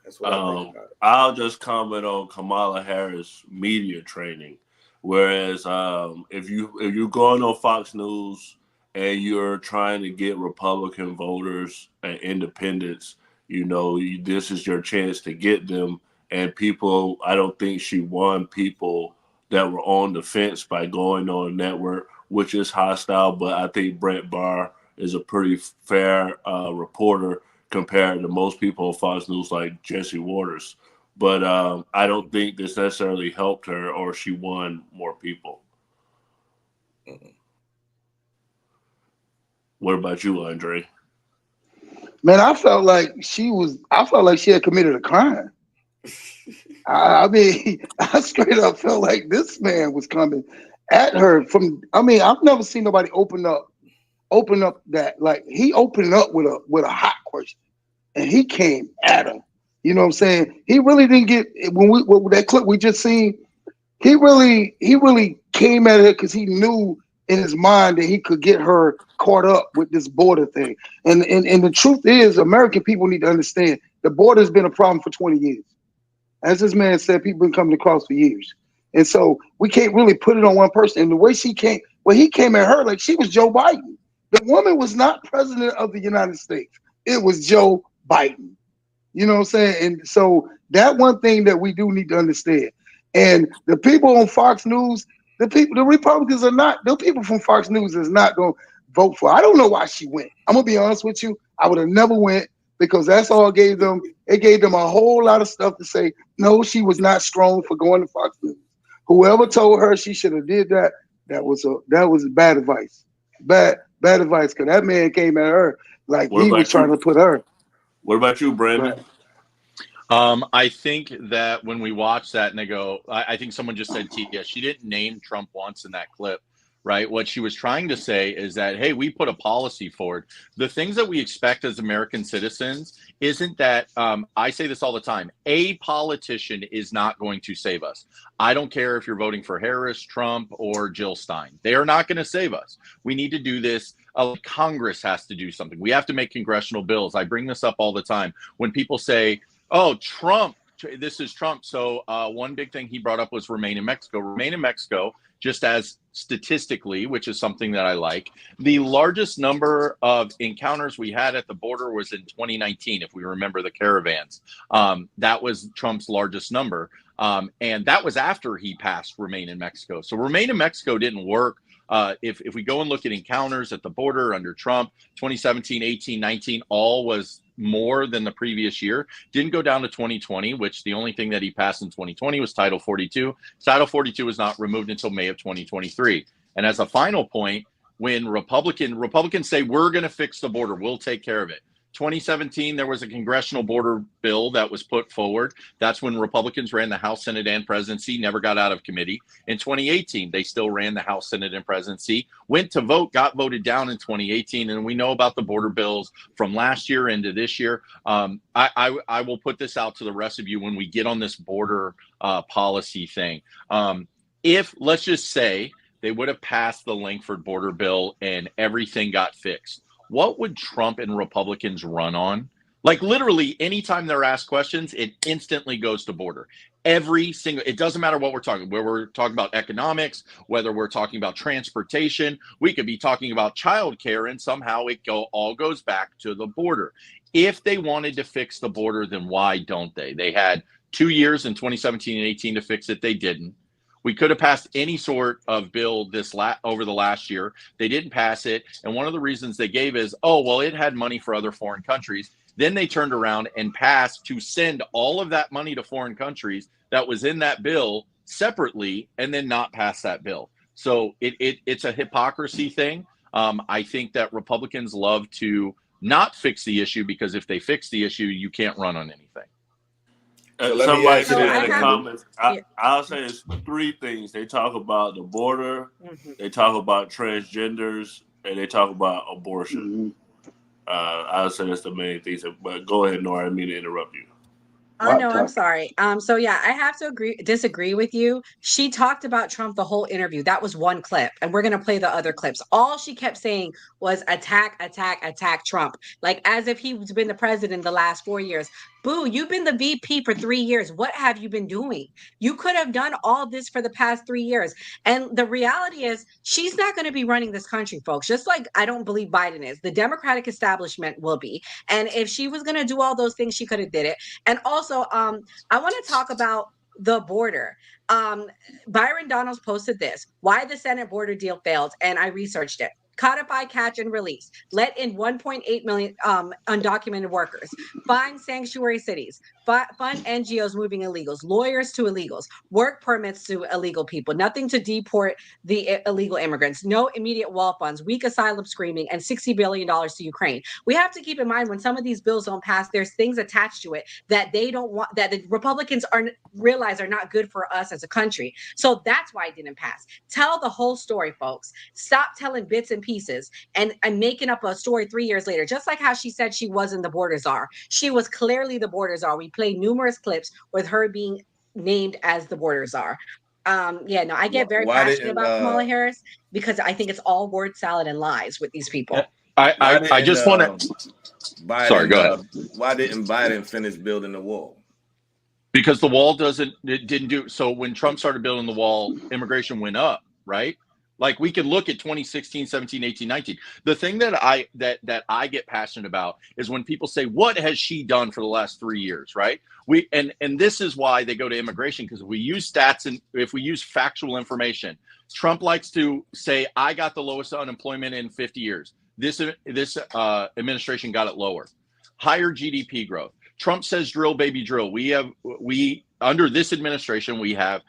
That's what I think about it. I'll just comment on Kamala Harris media training. Whereas if you're going on Fox News and you're trying to get Republican voters and independents, this is your chance to get them. And people, I don't think she won people that were on the fence by going on a network, which is hostile. But I think Brett Barr is a pretty fair reporter compared to most people on Fox News like Jesse Waters. But I don't think this necessarily helped her or she won more people. What about you, Andre? Man, I felt like she had committed a crime. I mean, I straight up felt like this man was coming at her I've never seen nobody open up that, like, he opened up with a hot question and he came at her. You know what I'm saying? He really didn't get with that clip we just seen. He really came at her because he knew in his mind that he could get her caught up with this border thing. And the truth is, American people need to understand the border has been a problem for 20 years. As this man said, people have been coming across for years. And so we can't really put it on one person. And the way he came at her like she was Joe Biden. The woman was not president of the United States. It was Joe Biden. You know what I'm saying? And so that one thing that we do need to understand. And the people on Fox News, the Republicans are not, the people from Fox News is not going to vote for her. I don't know why she went. I'm going to be honest with you. I would have never went because that's all it gave them. It gave them a whole lot of stuff to say. No, she was not strong for going to Fox News. Whoever told her she should have did that, that was bad advice. Bad advice, because that man came at her like he was trying to put her. What about you, Brandon? I think that when we watch that and they go, I think someone just said, she didn't name Trump once in that clip, right? What she was trying to say is that, hey, we put a policy forward. The things that we expect as American citizens isn't that, I say this all the time, a politician is not going to save us. I don't care if you're voting for Harris, Trump, or Jill Stein. They are not going to save us. We need to do this. Congress has to do something. We have to make congressional bills. I bring this up all the time. When people say, oh, Trump, this is Trump. So one big thing he brought up was Remain in Mexico. Remain in Mexico, just as statistically, which is something that I like, the largest number of encounters we had at the border was in 2019, if we remember the caravans. That was Trump's largest number. And that was after he passed Remain in Mexico. So Remain in Mexico didn't work. If we go and look at encounters at the border under Trump, 2017, 18, 19, all was more than the previous year. Didn't go down to 2020, which the only thing that he passed in 2020 was Title 42. Title 42 was not removed until May of 2023. And as a final point, when Republicans say, we're going to fix the border, we'll take care of it. 2017, there was a congressional border bill that was put forward. That's when Republicans ran the House, Senate, and presidency, never got out of committee. In 2018, they still ran the House, Senate, and presidency, went to vote, got voted down in 2018. And we know about the border bills from last year into this year. I will put this out to the rest of you when we get on this border policy thing. If, let's just say, they would have passed the Langford border bill and everything got fixed, what would Trump and Republicans run on? Like literally anytime they're asked questions, it instantly goes to border. It doesn't matter what we're talking, where we're talking about economics, whether we're talking about transportation, we could be talking about childcare, and somehow all goes back to the border. If they wanted to fix the border, then why don't they? They had 2 years in 2017 and 18 to fix it. They didn't. We could have passed any sort of bill over the last year. They didn't pass it. And one of the reasons they gave is, oh, well, it had money for other foreign countries. Then they turned around and passed to send all of that money to foreign countries that was in that bill separately and then not pass that bill. So it's a hypocrisy thing. I think that Republicans love to not fix the issue, because if they fix the issue, you can't run on anything. So let me Somebody ask you said this, in the Brandon. comments, I'll say it's three things. They talk about the border, they talk about transgenders, and they talk about abortion. I'll say that's the main things. But go ahead, Nora. I didn't mean to interrupt you. Oh no, I'm sorry. So yeah, I have to disagree with you. She talked about Trump the whole interview. That was one clip, and we're gonna play the other clips. All she kept saying was attack, attack, attack Trump, like as if he's been the president the last 4 years. Boo, you've been the VP for 3 years. What have you been doing? You could have done all this for the past 3 years. And the reality is, she's not going to be running this country, folks. Just like I don't believe Biden is. The Democratic establishment will be. And if she was going to do all those things, she could have did it. And also, I want to talk about the border. Byron Donalds posted this: why the Senate border deal failed, and I researched it. Codify, catch, and release. Let in 1.8 million undocumented workers. Find sanctuary cities. Fund NGOs moving illegals. Lawyers to illegals. Work permits to illegal people. Nothing to deport the illegal immigrants. No immediate wall funds. Weak asylum screaming. And $60 billion to Ukraine. We have to keep in mind, when some of these bills don't pass, there's things attached to it that they don't want, that the Republicans realize are not good for us as a country. So that's why it didn't pass. Tell the whole story, folks. Stop telling bits and pieces and making up a story 3 years later. Just like how she said she wasn't the border czar. She was clearly the border czar. We played numerous clips with her being named as the border czar. I get very passionate about Kamala Harris because I think it's all word salad and lies with these people. I just want to. Sorry, go ahead. Why didn't Biden finish building the wall? Because the wall didn't do. So when Trump started building the wall, immigration went up, right? Like, we can look at 2016, 17, 18, 19. The thing that I get passionate about is when people say, what has she done for the last 3 years, right? And this is why they go to immigration, because if we use stats and if we use factual information, Trump likes to say, I got the lowest unemployment in 50 years. This administration got it lower. Higher GDP growth. Trump says drill, baby, drill. We under this administration, we have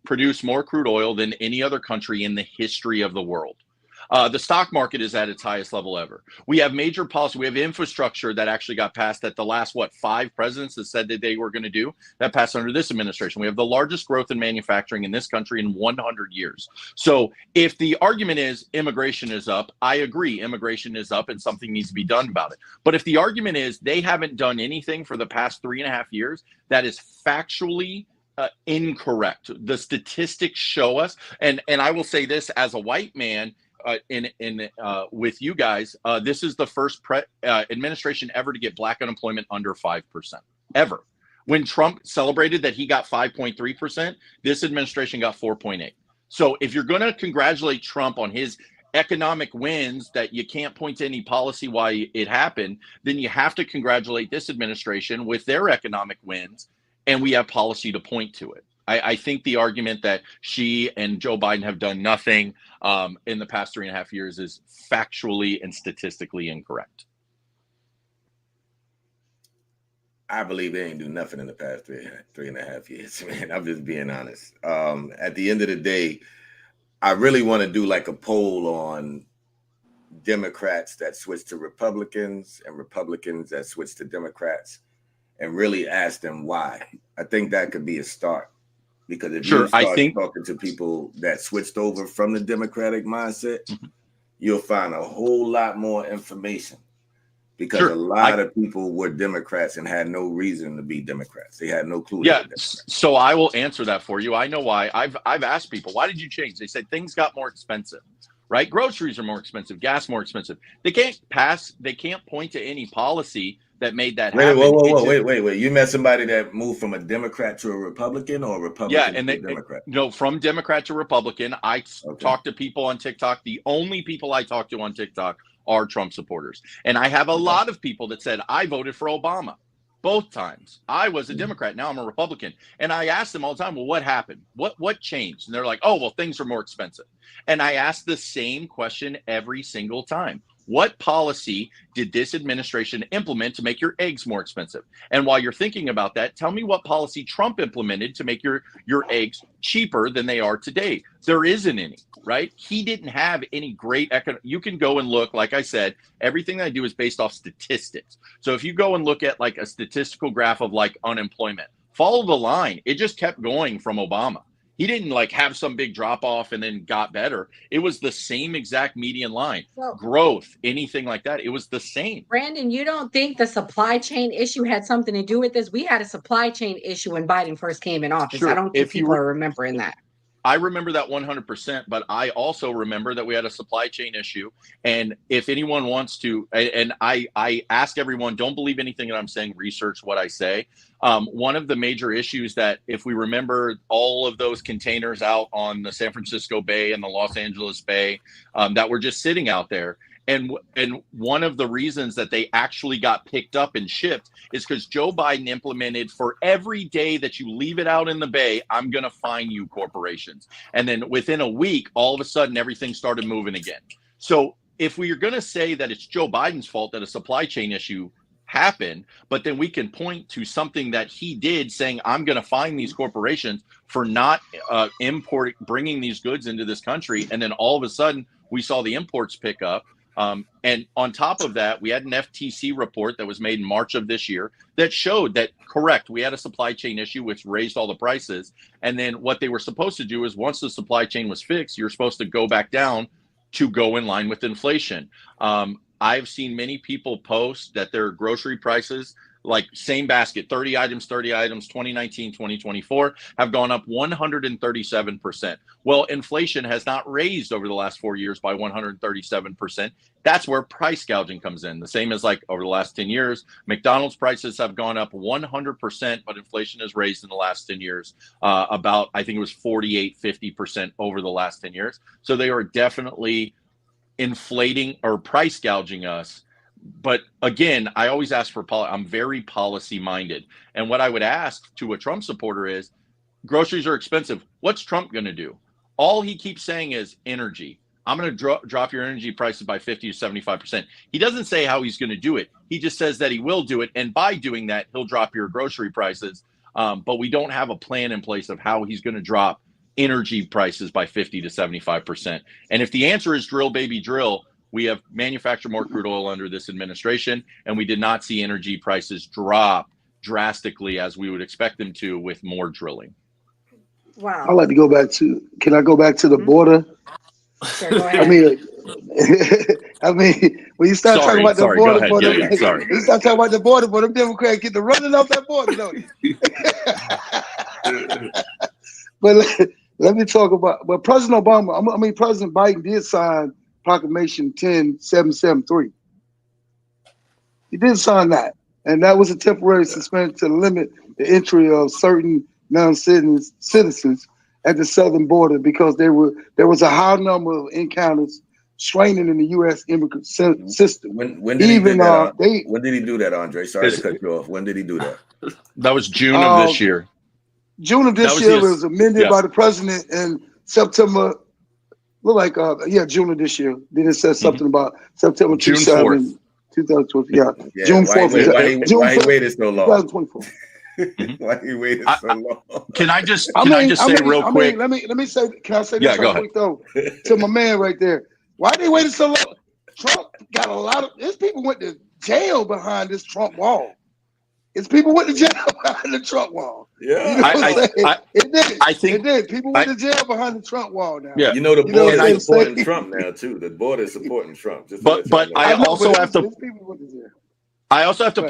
produced more crude oil than any other country in the history of the world. The stock market is at its highest level ever. We have major policy. We have infrastructure that actually got passed that the last, 5 presidents that said that they were going to do, that passed under this administration. We have the largest growth in manufacturing in this country in 100 years. So if the argument is immigration is up, I agree, immigration is up and something needs to be done about it. But if the argument is they haven't done anything for the past 3.5 years, that is factually incorrect. The statistics show us, and I will say this as a white man, with you guys, this is the first administration ever to get black unemployment under 5%, ever. When Trump celebrated that he got 5.3%, this administration got 4.8. So if you're going to congratulate Trump on his economic wins that you can't point to any policy why it happened, then you have to congratulate this administration with their economic wins, and we have policy to point to it. I think the argument that she and Joe Biden have done nothing in the past 3.5 years is factually and statistically incorrect. I believe they ain't do nothing in the past 3.5 years, man. I'm just being honest. At the end of the day, I really want to do like a poll on Democrats that switch to Republicans and Republicans that switch to Democrats and really ask them why. I think that could be a start. Because if you start talking to people that switched over from the Democratic mindset, you'll find a whole lot more information. Because a lot of people were Democrats and had no reason to be Democrats. They had no clue. Yeah, so I will answer that for you. I know why. I've asked people, why did you change? They said things got more expensive, right? Groceries are more expensive, gas more expensive. They can't point to any policy that made that happen. Wait. You met somebody that moved from a Democrat to a Republican or a Republican to a Democrat? No, from Democrat to Republican. I talk to people on TikTok. The only people I talk to on TikTok are Trump supporters. And I have a lot of people that said, I voted for Obama both times. I was a Democrat. Now I'm a Republican. And I ask them all the time, well, what happened? What changed? And they're like, oh, well, things are more expensive. And I ask the same question every single time. What policy did this administration implement to make your eggs more expensive? And while you're thinking about that, tell me what policy Trump implemented to make your eggs cheaper than they are today. There isn't any, right? He didn't have any great you can go and look, like I said, everything I do is based off statistics. So if you go and look at like a statistical graph of like unemployment, follow the line. It just kept going from Obama. He didn't like have some big drop off and then got better. It was the same exact median line. Growth, anything like that, it was the same. Brandon, you don't think the supply chain issue had something to do with this? We had a supply chain issue when Biden first came in office. Sure. I don't think people are remembering that. I remember that 100%, but I also remember that we had a supply chain issue. And if anyone wants to, and I ask everyone, don't believe anything that I'm saying, research what I say. One of the major issues that, if we remember all of those containers out on the San Francisco Bay and the Los Angeles Bay that were just sitting out there, and one of the reasons that they actually got picked up and shipped is because Joe Biden implemented, for every day that you leave it out in the bay, I'm going to fine you, corporations. And then within a week, all of a sudden, everything started moving again. So if we are going to say that it's Joe Biden's fault that a supply chain issue happened, but then we can point to something that he did, saying, I'm going to fine these corporations for not bringing these goods into this country. And then all of a sudden, we saw the imports pick up. And on top of that, we had an FTC report that was made in March of this year that showed that, correct, we had a supply chain issue, which raised all the prices. And then what they were supposed to do is, once the supply chain was fixed, you're supposed to go back down to go in line with inflation. I've seen many people post that their grocery prices, like same basket, 30 items, 2019, 2024, have gone up 137%. Well, inflation has not raised over the last 4 years by 137%. That's where price gouging comes in. The same as like over the last 10 years, McDonald's prices have gone up 100%, but inflation has raised in the last 10 years about, I think it was 48, 50% over the last 10 years. So they are definitely inflating or price gouging us. But again, I always ask for I'm very policy minded. And what I would ask to a Trump supporter is, groceries are expensive. What's Trump going to do? All he keeps saying is energy. I'm going to drop your energy prices by 50 to 75%. He doesn't say how he's going to do it. He just says that he will do it. And by doing that, he'll drop your grocery prices. But we don't have a plan in place of how he's going to drop energy prices by 50 to 75%. And if the answer is drill, baby, drill, we have manufactured more crude oil under this administration, and we did not see energy prices drop drastically as we would expect them to with more drilling. Wow. I'd like to go back to, can I go back to the border? Sure, go ahead. I mean, when you start talking about the border, when you start talking about the border, but them Democrats get to running off that border, don't you? But let me talk about, but President Obama, President Biden did sign Proclamation 10773. He did sign that. And that was a temporary suspension to limit the entry of certain non-citizens at the southern border because there was a high number of encounters straining in the U.S. immigrant system. When did he do that? When did he do that, Andre? Sorry to cut you off. When did he do that? That was June of this year. June of this year. It was amended by the president in September. June of this year. Then it says something about September June 4th. 2020. Yeah. June 4th. Why he waited so long? 2024. Why he waited so long? Can I just say real quick? Let me say. Can I say this real quick though to my man right there? Why they waited so long? Trump got a lot of. His people went to jail behind this Trump wall. His people went to jail behind the Trump wall. Yeah, you know it did. I think it did. People went to jail behind the Trump wall now. Yeah, you know the border is supporting Trump now too. The border is supporting Trump. But I also have to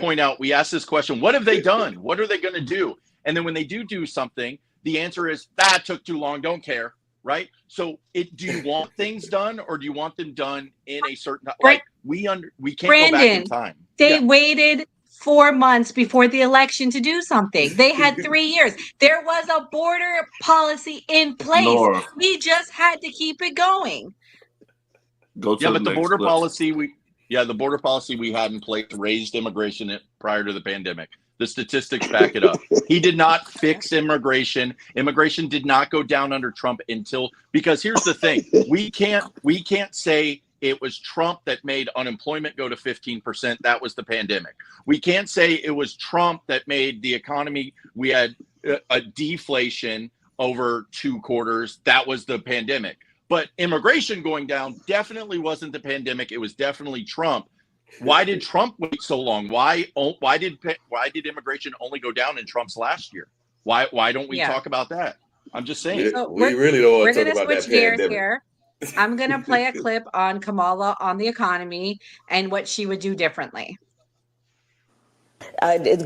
point out. We asked this question: what have they done? What are they going to do? And then when they do something, the answer is that took too long. Don't care, right? So, do you want things done, or do you want them done in a certain like we can't Brandon, go back in time? They waited 4 months before the election to do something. They had 3 years. There was a border policy in place. Laura. We just had to keep it going. The border policy we had in place raised immigration prior to the pandemic. The statistics back it up. He did not fix immigration. Immigration did not go down under Trump because here's the thing. We can't say it was Trump that made unemployment go to 15%. That was the pandemic. We can't say it was Trump that made the economy. We had a deflation over 2 quarters. That was the pandemic. But immigration going down definitely wasn't the pandemic. It was definitely Trump. Why did Trump wait so long? Why did immigration only go down in Trump's last year? Why don't we talk about that? I'm just saying. We really don't want We're to going talk to about that switch gears pandemic. here. I'm going to play a clip on Kamala on the economy and what she would do differently.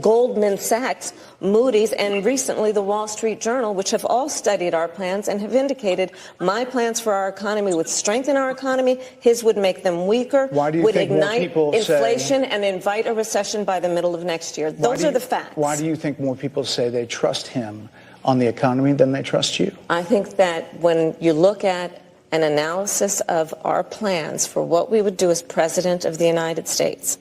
Goldman Sachs, Moody's, and recently the Wall Street Journal, which have all studied our plans and have indicated my plans for our economy would strengthen our economy, his would make them weaker, would ignite inflation and invite a recession by the middle of next year. Those are the facts. Why do you think more people say they trust him on the economy than they trust you? I think that when you look at an analysis of our plans for what we would do as President of the United States,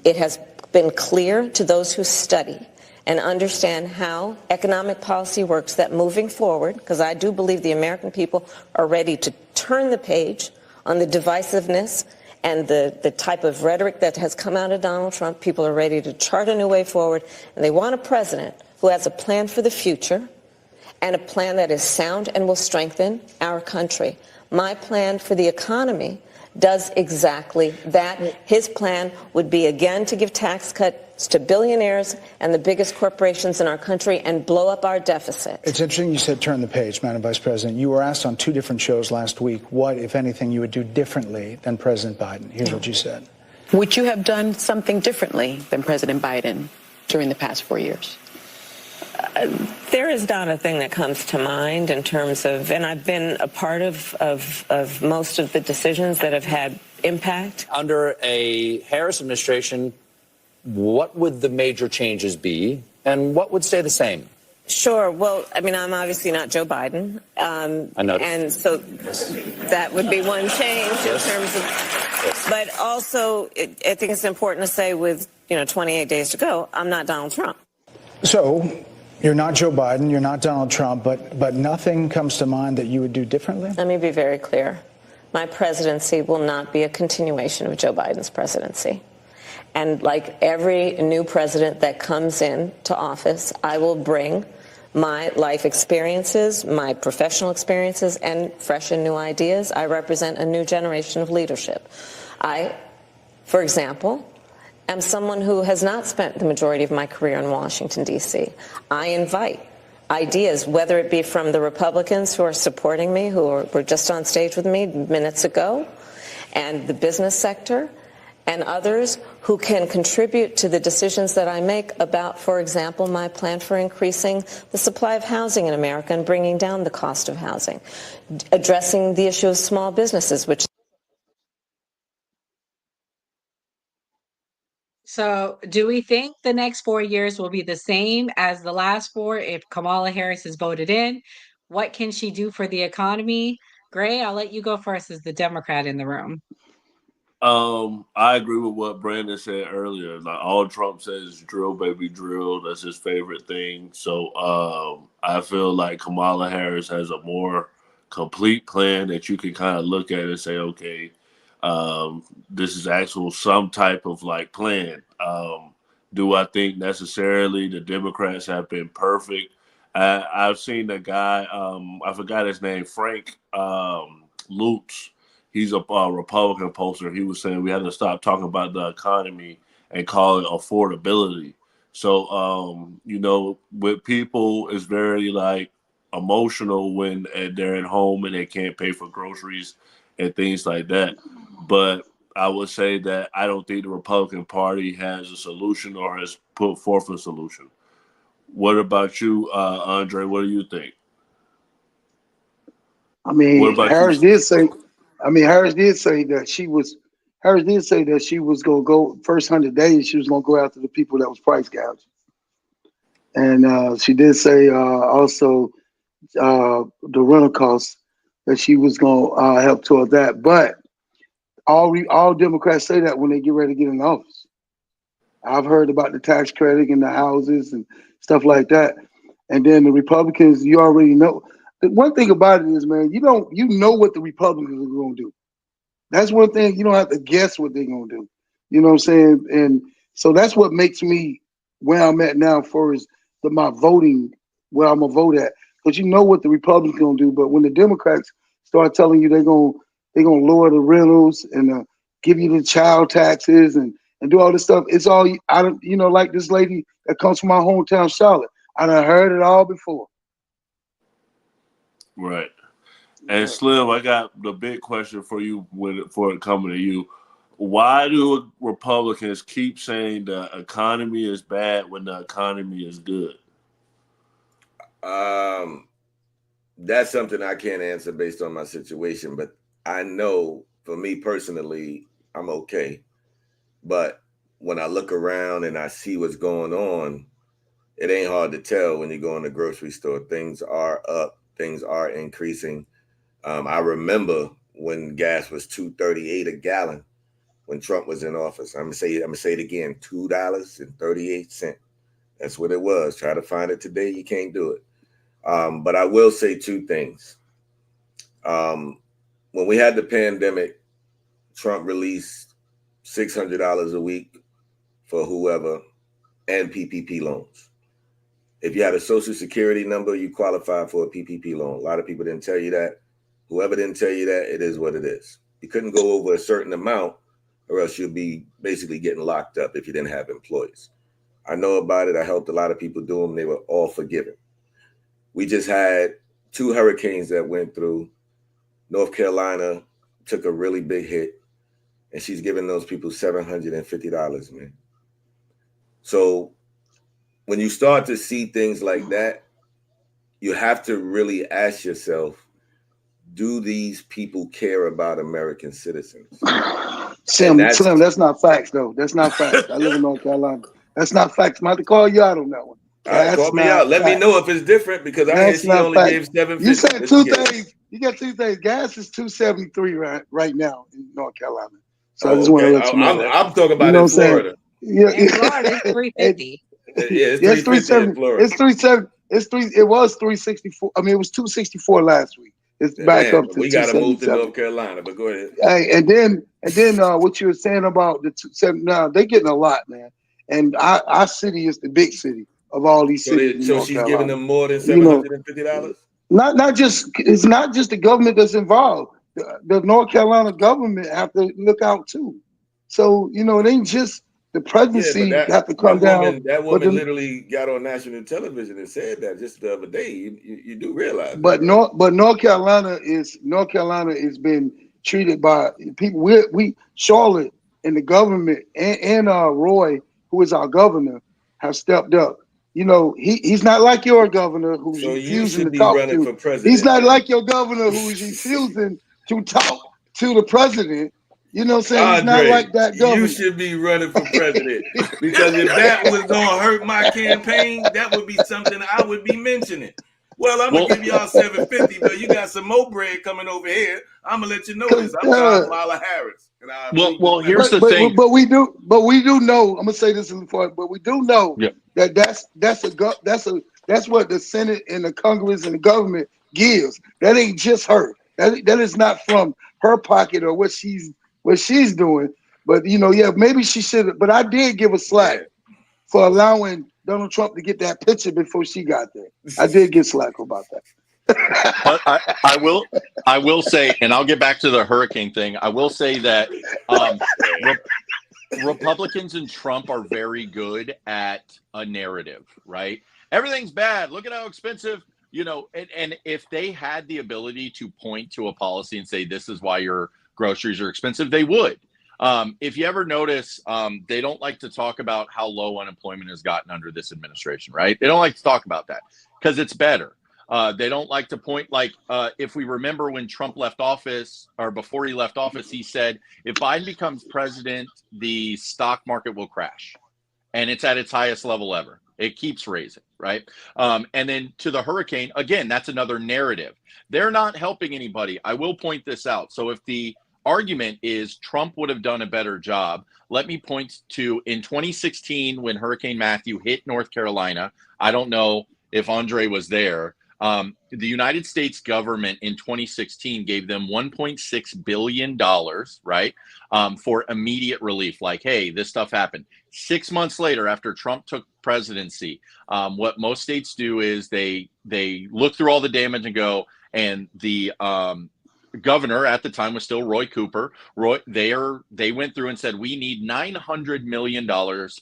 it has been clear to those who study and understand how economic policy works that moving forward, because I do believe the American people are ready to turn the page on the divisiveness and the type of rhetoric that has come out of Donald Trump. People are ready to chart a new way forward, and they want a president who has a plan for the future and a plan that is sound and will strengthen our country. My plan for the economy does exactly that. His plan would be, again, to give tax cuts to billionaires and the biggest corporations in our country and blow up our deficit. It's interesting you said turn the page, Madam Vice President. You were asked on 2 different shows last week what, if anything, you would do differently than President Biden. Here's what you said. Would you have done something differently than President Biden during the past 4 years? There is not a thing that comes to mind in terms of, and I've been a part of most of the decisions that have had impact. Under a Harris administration, what would the major changes be and what would stay the same? Sure. Well, I mean, I'm obviously not Joe Biden. I know. And so that would be one change in terms of, but also I think it's important to say with, 28 days to go, I'm not Donald Trump. So you're not Joe Biden, you're not Donald Trump, but nothing comes to mind that you would do differently? Let me be very clear. My presidency will not be a continuation of Joe Biden's presidency. And like every new president that comes into office, I will bring my life experiences, my professional experiences, and fresh and new ideas. I represent a new generation of leadership. I, for example, am someone who has not spent the majority of my career in Washington, D.C. I invite ideas, whether it be from the Republicans who are supporting me, who were just on stage with me minutes ago, and the business sector, and others who can contribute to the decisions that I make about, for example, my plan for increasing the supply of housing in America and bringing down the cost of housing, addressing the issue of small businesses, which. So, do we think the next 4 years will be the same as the last 4 if Kamala Harris is voted in? What can she do for the economy? Gray, I'll let you go first as the Democrat in the room. I agree with what Brandon said earlier. Like, all Trump says is drill, baby, drill. That's his favorite thing. So I feel like Kamala Harris has a more complete plan that you can kind of look at and say, okay, this is actual some type of like plan. Do I think necessarily the Democrats have been perfect? I've seen the guy, I forgot his name, Frank Lutz. He's a Republican poster. He was saying we had to stop talking about the economy and call it affordability. So, with people, it's very like emotional when they're at home and they can't pay for groceries and things like that. But I would say that I don't think the Republican Party has a solution or has put forth a solution. What about you, Andre? What do you think? I mean, Harris did say that she was going to go first 100 days. She was going to go after the people that was price gouging. And she did say also the rental costs that she was going to help toward that. But all Democrats say that when they get ready to get in office. I've heard about the tax credit and the houses and stuff like that. And then the Republicans, you already know. The one thing about it is, man, you know what the Republicans are going to do. That's one thing you don't have to guess what they're gonna do. You know what I'm saying? And so that's what makes me where I'm at now for is my voting, where I'm gonna vote at. Because you know what the Republicans gonna do, but when the Democrats start telling you they're gonna lower the rentals and give you the child taxes and do all this stuff, it's all I don't like this lady that comes from my hometown, Charlotte. I done heard it all before. Right. And Slim, I got the big question for you for it coming to you. Why do Republicans keep saying the economy is bad when the economy is good? That's something I can't answer based on my situation, but I know for me personally, I'm okay. But when I look around and I see what's going on, it ain't hard to tell when you go in the grocery store. Things are up, things are increasing. I remember when gas was $2.38 a gallon when Trump was in office. I'm gonna say it again, $2.38. That's what it was. Try to find it today, you can't do it. But I will say two things. When we had the pandemic, Trump released $600 a week for whoever and PPP loans. If you had a social security number, you qualify for a PPP loan. A lot of people didn't tell you that. Whoever didn't tell you that, it is what it is. You couldn't go over a certain amount or else you'll be basically getting locked up if you didn't have employees. I know about it. I helped a lot of people do them. They were all forgiven. We just had 2 hurricanes that went through. North Carolina took a really big hit, and she's giving those people $750, man. So when you start to see things like that, you have to really ask yourself, do these people care about American citizens? Slim, that's not facts, though. That's not facts. I live in North Carolina. That's not facts. I'm about to call you out on that one. All right, call me out. Let me know if it's different because I hear she only gave $750. You said 2 things. You got 2 things. Gas is $2.73 right now in North Carolina. So I just want to let you know. I'm talking about in Florida. Yeah, in Florida, it's $3.50. It's $3.50 in Florida. It's $3.70. It was $3.64. I mean, it was $2.64 last week. It's back up to we got to move to North Carolina, but go ahead. Hey, and then what you were saying about the 270. Now they're getting a lot, man. And our city is the big city of all these cities. So she's giving them more than $750. Not just it's not just the government that's involved. The North Carolina government have to look out too. So it ain't just the presidency have to come down. That woman literally got on national television and said that just the other day. You do realize. But North Carolina has been treated by people. We Charlotte and the government and Roy, who is our governor, have stepped up. He's not like your governor who's refusing to talk to. He's not like your governor who's refusing to talk to the president. You know what I'm saying? Andre, he's not like that governor. You should be running for president because if that was gonna hurt my campaign, that would be something I would be mentioning. Well, I'm gonna give y'all $750, but you got some more bread coming over here. I'm gonna let you know this. I'm trying to Kamala Harris. Here's the thing. But we do know. I'm gonna say this before, but we do know that's what the Senate and the Congress and the government gives. That ain't just her. That is not from her pocket or what she's doing. But maybe she should. But I did give a slack for allowing Donald Trump to get that picture before she got there. I did get slack about that. But I will say, and I'll get back to the hurricane thing. I will say that Republicans and Trump are very good at a narrative, right? Everything's bad. Look at how expensive, and if they had the ability to point to a policy and say, this is why your groceries are expensive, they would. If you ever notice, they don't like to talk about how low unemployment has gotten under this administration, right? They don't like to talk about that because it's better. They don't like to point if we remember when Trump left office or before he left office, he said, if Biden becomes president, the stock market will crash. And it's at its highest level ever. It keeps raising, right? And then to the hurricane, again, that's another narrative. They're not helping anybody. I will point this out. So if the argument is Trump would have done a better job, let me point to in 2016 when Hurricane Matthew hit North Carolina. I don't know if Andre was there. The United States government in 2016 gave them $1.6 billion, right, for immediate relief. Like, hey, this stuff happened. 6 months later, after Trump took presidency, what most states do is they look through all the damage and go, and the governor at the time was still Roy Cooper. They went through and said, we need $900 million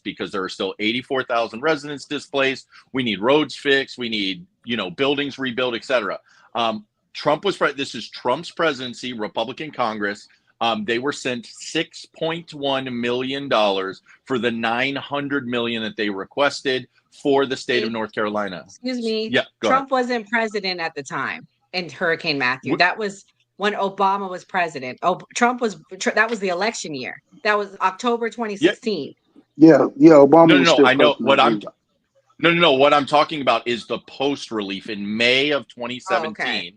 because there are still 84,000 residents displaced. We need roads fixed. We need, buildings rebuilt, etc. This is Trump's presidency, Republican Congress. They were sent $6.1 million for the $900 million that they requested for the state of North Carolina. Excuse me. Yeah, Trump wasn't president at the time in Hurricane Matthew. That was when Obama was president. That was the election year. That was October 2016. Yeah, Obama was still I know president. What I'm talking about is the post relief in May of 2017. Okay.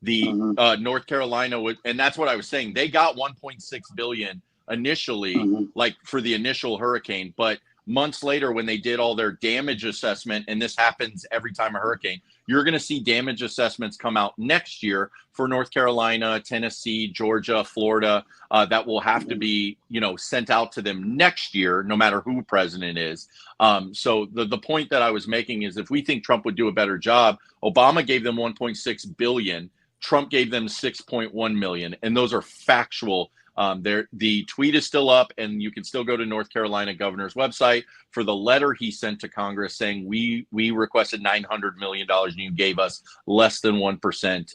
The North Carolina and that's what I was saying. They got 1.6 billion initially, like for the initial hurricane, but months later when they did all their damage assessment, and this happens every time a hurricane, you're going to see damage assessments come out next year for North Carolina, Tennessee, Georgia, Florida, that will have to be, sent out to them next year, no matter who president is. So the point that I was making is if we think Trump would do a better job, Obama gave them 1.6 billion. Trump gave them 6.1 million. And those are factual. The tweet is still up, and you can still go to North Carolina governor's website for the letter he sent to Congress saying we requested $900 million and you gave us less than 1%.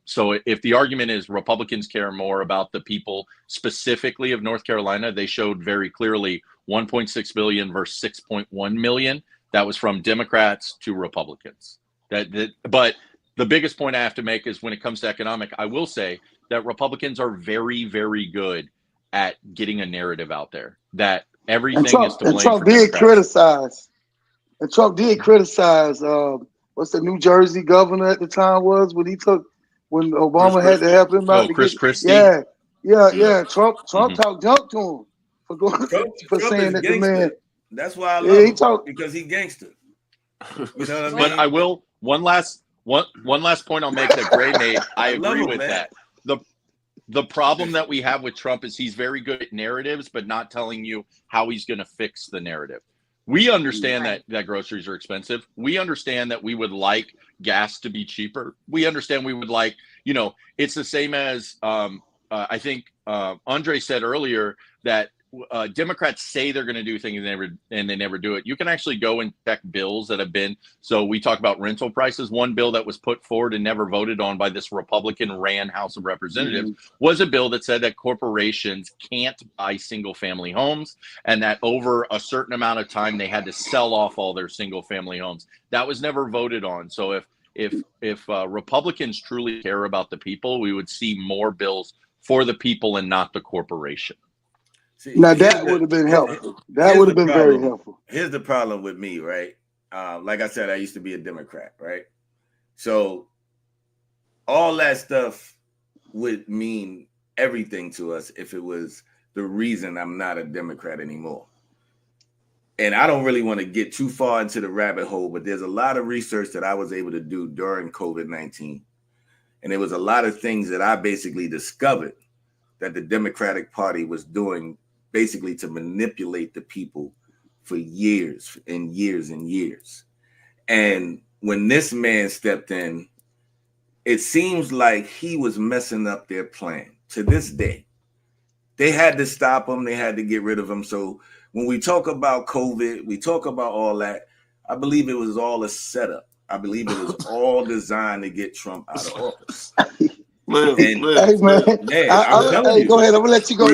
So if the argument is Republicans care more about the people specifically of North Carolina, they showed very clearly 1.6 billion versus 6.1 million. That was from Democrats to Republicans. But the biggest point I have to make is when it comes to economic, I will say that Republicans are very, very good at getting a narrative out there that everything is to blame. And Trump for did Democrats. criticize. And Trump did criticize. What's the New Jersey governor at the time was when Obama had to help him out. Chris Christie. Yeah. Trump talked junk to him for going for saying that the man. That's why I love him because he gangster. You know what I mean? But I will one last point I'll make that Gray made. I agree with that. The problem that we have with Trump is he's very good at narratives, but not telling you how he's going to fix the narrative. We understand that groceries are expensive. We understand that we would like gas to be cheaper. We understand we would like, it's the same as I think Andre said earlier that Democrats say they're going to do things and they never do it. You can actually go and check bills that have been. So we talk about rental prices. One bill that was put forward and never voted on by this Republican-ran House of Representatives was a bill that said that corporations can't buy single-family homes and that over a certain amount of time they had to sell off all their single-family homes. That was never voted on. So if Republicans truly care about the people, we would see more bills for the people and not the corporation. See, now that would have been helpful. That would have been very helpful. Here's the problem with me, right? Like I said, I used to be a Democrat, right? So all that stuff would mean everything to us if it was the reason I'm not a Democrat anymore. And I don't really want to get too far into the rabbit hole, but there's a lot of research that I was able to do during COVID-19. And there was a lot of things that I basically discovered that the Democratic Party was doing basically to manipulate the people for years and years and years. And when this man stepped in, it seems like he was messing up their plan to this day. They had to stop him. They had to get rid of him. So when we talk about COVID, we talk about all that. I believe it was all a setup. I believe it was all designed to get Trump out of office. Go ahead. I'm gonna let you go. I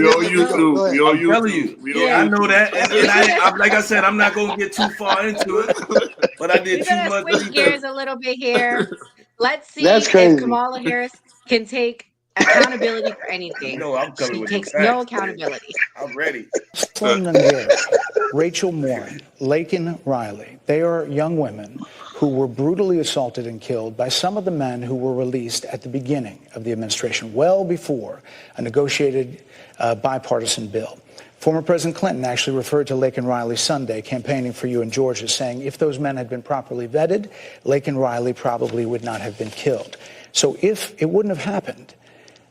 know that, and I like I said, I'm not gonna get too far into it, but I did too much. Switch gears a little bit here. Let's see if Kamala Harris can take accountability for anything. I'm coming she with takes facts, no accountability. I'm ready. Rachel Morin, Laken Riley, they are young women who were brutally assaulted and killed by some of the men who were released at the beginning of the administration, well before a negotiated bipartisan bill. Former President Clinton actually referred to Laken Riley Sunday, campaigning for you in Georgia, saying if those men had been properly vetted, Laken Riley probably would not have been killed. So if it wouldn't have happened,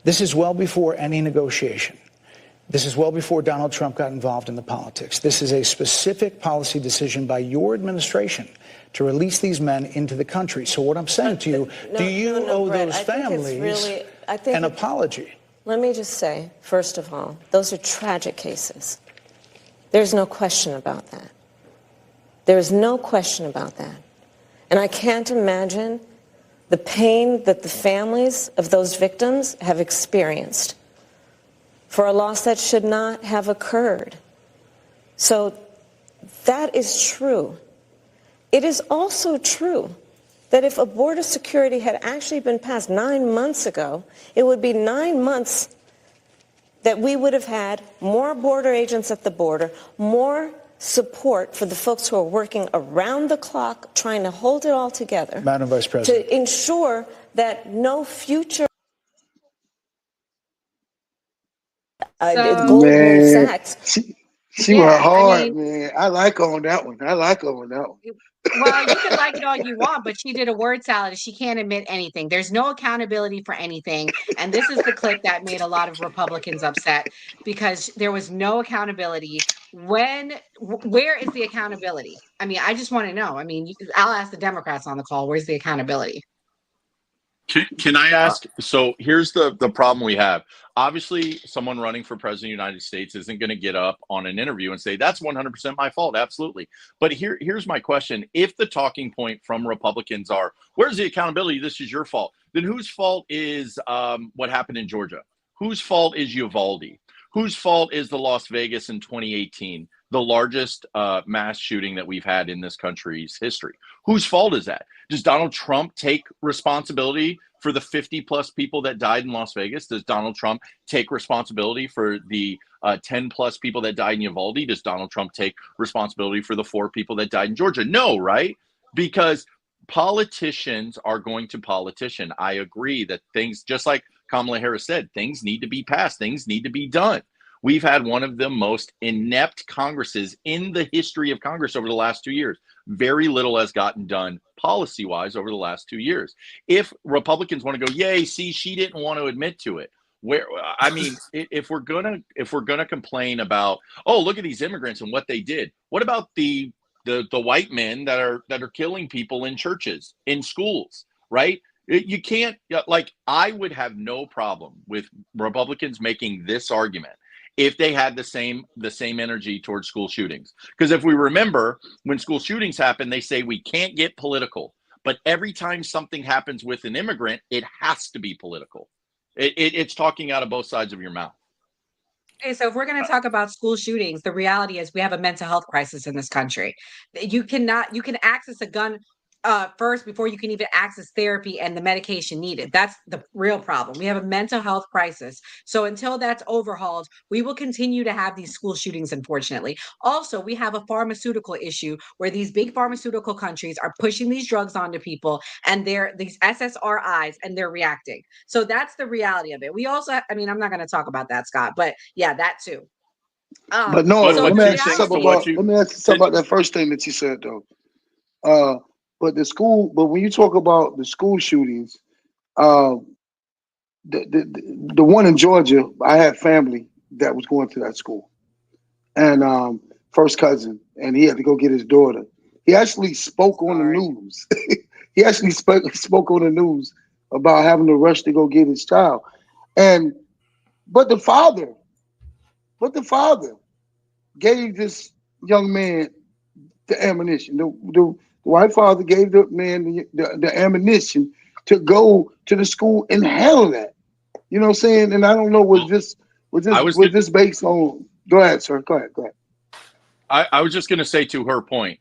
this is well before any negotiation. This is well before Donald Trump got involved in the politics. This is a specific policy decision by your administration to release these men into the country. So what I'm saying to you, do you owe Brett, those families an apology? Let me just say, first of all, those are tragic cases. There's no question about that. There's no question about that. And I can't imagine the pain that the families of those victims have experienced for a loss that should not have occurred. So that is true. It is also true that if a border security had actually been passed 9 months ago, it would be 9 months that we would have had more border agents at the border, more support for the folks who are working around the clock trying to hold it all together. Madam Vice President. To ensure that no future Goldman Sachs. She went hard, man. I like her on that one. Well, you can like it all you want, but she did a word salad. She can't admit anything. There's no accountability for anything. And this is the clip that made a lot of Republicans upset because there was no accountability. Where is the accountability? I mean, I just want to know. I mean, I'll ask the Democrats on the call. Where's the accountability? Can I ask? So here's the problem we have. Obviously, someone running for president of the United States isn't going to get up on an interview and say, that's 100% my fault. Absolutely. But here's my question. If the talking point from Republicans are, where's the accountability? This is your fault. Then whose fault is what happened in Georgia? Whose fault is Uvalde? Whose fault is the Las Vegas in 2018, the largest mass shooting that we've had in this country's history? Whose fault is that? Does Donald Trump take responsibility for the 50 plus people that died in Las Vegas? Does Donald Trump take responsibility for the 10 plus people that died in Uvalde? Does Donald Trump take responsibility for the 4 people that died in Georgia? No, right? Because politicians are going to politician. I agree that things, just like Kamala Harris said, things need to be passed. Things need to be done. We've had one of the most inept Congresses in the history of Congress over the last 2 years. Very little has gotten done policy-wise over the last 2 years. If Republicans want to go, yay, see, she didn't want to admit to it. If we're gonna complain about, oh, look at these immigrants and what they did, what about the white men that are killing people in churches, in schools, right? You can't, like, I would have no problem with Republicans making this argument if they had the same energy towards school shootings. Because if we remember, when school shootings happen, they say we can't get political. But every time something happens with an immigrant, it has to be political. It's talking out of both sides of your mouth. Okay, so if we're going to talk about school shootings, the reality is we have a mental health crisis in this country. You can access a gun first before you can even access therapy and the medication needed. That's the real problem. We have a mental health crisis. So until that's overhauled, we will continue to have these school shootings, unfortunately. Also, we have a pharmaceutical issue where these big pharmaceutical countries are pushing these drugs onto people and they're these SSRIs and they're reacting. So that's the reality of it. We also, I mean, I'm not going to talk about that, Scott, but yeah, that too. But no, let me ask you something about that first thing that you said, though. But when you talk about the school shootings, the one in Georgia, I had family that was going to that school, and first cousin, and he had to go get his daughter. He actually spoke on the news. He actually spoke on the news about having to rush to go get his child, but the father gave this young man the ammunition. The white father gave the man the ammunition to go to the school and handle that. You know what I'm saying? And I don't know, was this based on? Go ahead, sir. Go ahead. I was just going to say, to her point,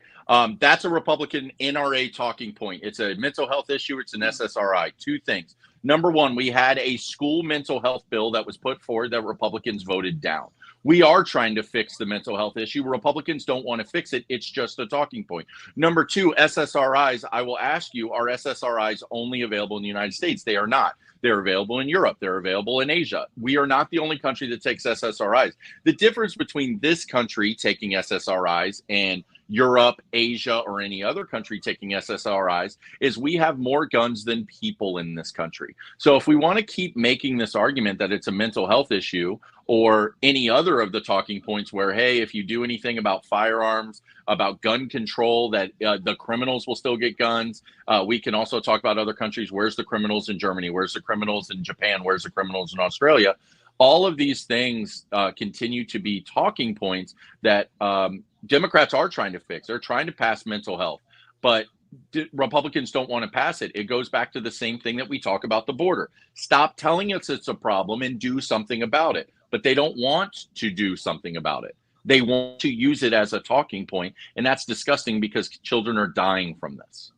that's a Republican NRA talking point. It's a mental health issue. It's an SSRI. 2 things. Number one, we had a school mental health bill that was put forward that Republicans voted down. We are trying to fix the mental health issue. Republicans don't want to fix it. It's just a talking point. Number two, SSRIs. I will ask you, are SSRIs only available in the United States? They are not. They're available in Europe. They're available in Asia. We are not the only country that takes SSRIs. The difference between this country taking SSRIs and Europe, Asia, or any other country taking SSRIs is we have more guns than people in this country. So if we want to keep making this argument that it's a mental health issue, or any other of the talking points where, hey, if you do anything about firearms, about gun control, that the criminals will still get guns. We can also talk about other countries. Where's the criminals in Germany? Where's the criminals in Japan? Where's the criminals in Australia? All of these things continue to be talking points that Democrats are trying to fix. They're trying to pass mental health, but Republicans don't want to pass it. It goes back to the same thing that we talk about the border. Stop telling us it's a problem and do something about it. But they don't want to do something about it. They want to use it as a talking point, and that's disgusting because children are dying from this.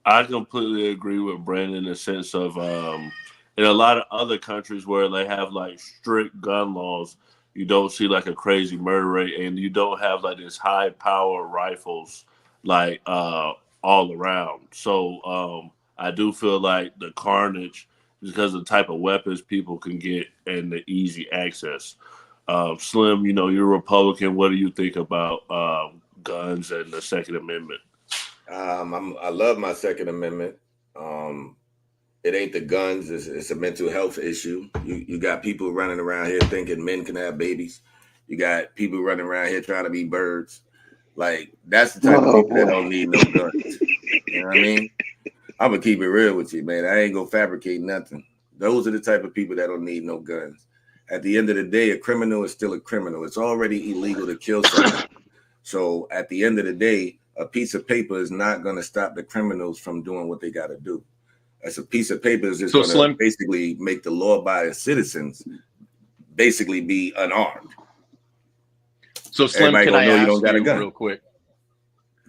I completely agree with Brandon in the sense of in a lot of other countries where they have like strict gun laws, you don't see like a crazy murder rate, and you don't have like this high power rifles like all around. So I do feel like the carnage, because of the type of weapons people can get and the easy access. Slim, you know, you're a Republican. What do you think about guns and the Second Amendment? I love my Second Amendment. It ain't the guns. It's a mental health issue. You got people running around here thinking men can have babies. You got people running around here trying to be birds. Like, that's the type of people that don't need no guns. You know what I mean? I'm gonna keep it real with you, man. I ain't gonna fabricate nothing. Those are the type of people that don't need no guns. At the end of the day, a criminal is still a criminal. It's already illegal to kill someone. So at the end of the day, a piece of paper is not gonna stop the criminals from doing what they gotta do. As a piece of paper is just gonna basically make the law-abiding citizens basically be unarmed. So Slim, can I ask you real quick?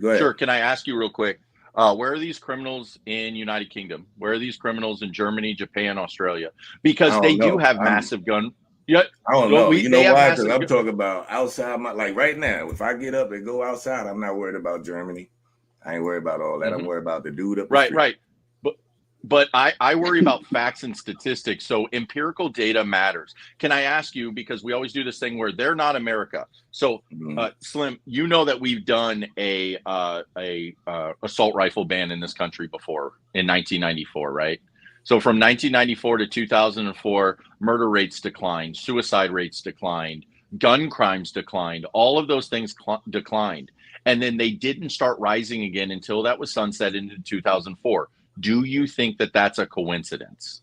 Go ahead. Sure. Can I ask you real quick? Where are these criminals in United Kingdom? Where are these criminals in Germany, Japan, Australia? Because they do have massive gun. Yeah, I don't know. You know why? Because I'm talking about outside like right now. If I get up and go outside, I'm not worried about Germany. I ain't worried about all that. I'm worried about the dude up the street. Right. But I worry about facts and statistics. So empirical data matters. Can I ask you, because we always do this thing where they're not America. So Slim, you know that we've done a assault rifle ban in this country before in 1994, right? So from 1994 to 2004, murder rates declined, suicide rates declined, gun crimes declined, all of those things declined. And then they didn't start rising again until that was sunset into 2004. Do you think that that's a coincidence?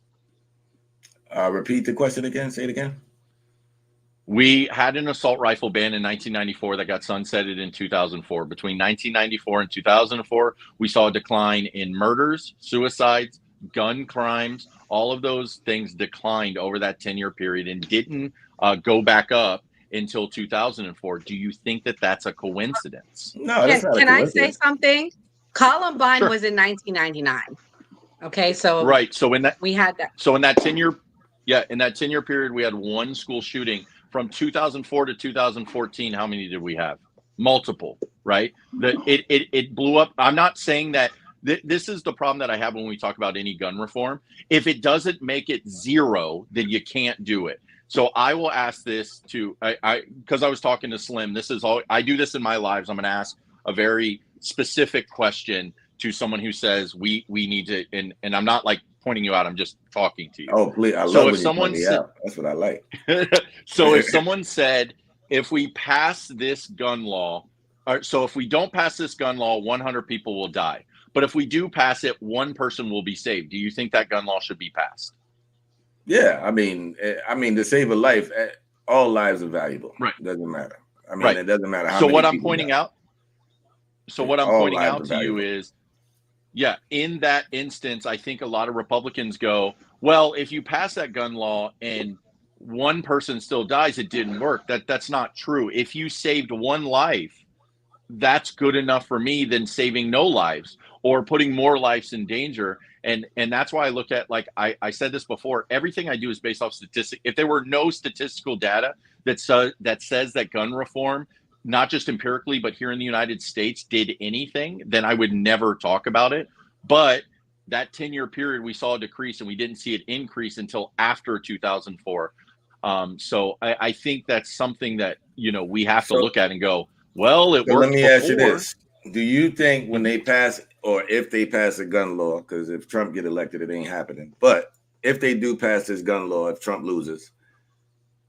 Repeat the question again. Say it again. We had an assault rifle ban in 1994 that got sunsetted in 2004. Between 1994 and 2004, we saw a decline in murders, suicides, gun crimes. All of those things declined over that 10-year period and didn't go back up until 2004. Do you think that that's a coincidence? No, that's not a coincidence. Can I say something? Columbine was in 1999. Okay, so right. So in that we had that. So in that 10-year period, we had one school shooting. From 2004 to 2014, how many did we have? Multiple, right? It blew up. I'm not saying that this is the problem that I have when we talk about any gun reform. If it doesn't make it zero, then you can't do it. So I will ask this to because I was talking to Slim. This is all I do this in my lives. I'm going to ask a very specific question to someone who says we need to, and I'm not like pointing you out, I'm just talking to you. Oh, please. I love when you point me out. That's what I like. So if someone said, if we pass this gun law, so if we don't pass this gun law, 100 people will die. But if we do pass it, one person will be saved. Do you think that gun law should be passed? Yeah, I mean, to save a life, all lives are valuable. Right. It doesn't matter. I mean, it doesn't matter how. So what I'm pointing out. So what I'm pointing out to you is, in that instance, I think a lot of Republicans go, well, if you pass that gun law and one person still dies, it didn't work. That's not true. If you saved one life, that's good enough for me than saving no lives or putting more lives in danger. And that's why I look at, like I said this before, everything I do is based off statistics. If there were no statistical data that says that gun reform, not just empirically, but here in the United States, did anything, then I would never talk about it. But that 10-year period, we saw a decrease, and we didn't see it increase until after 2004. So I think that's something that, we have to look at and go, well, it So let worked me before. ask you this. Do you think when they pass, or if they pass a gun law, because if Trump get elected, it ain't happening, but if they do pass this gun law, if Trump loses,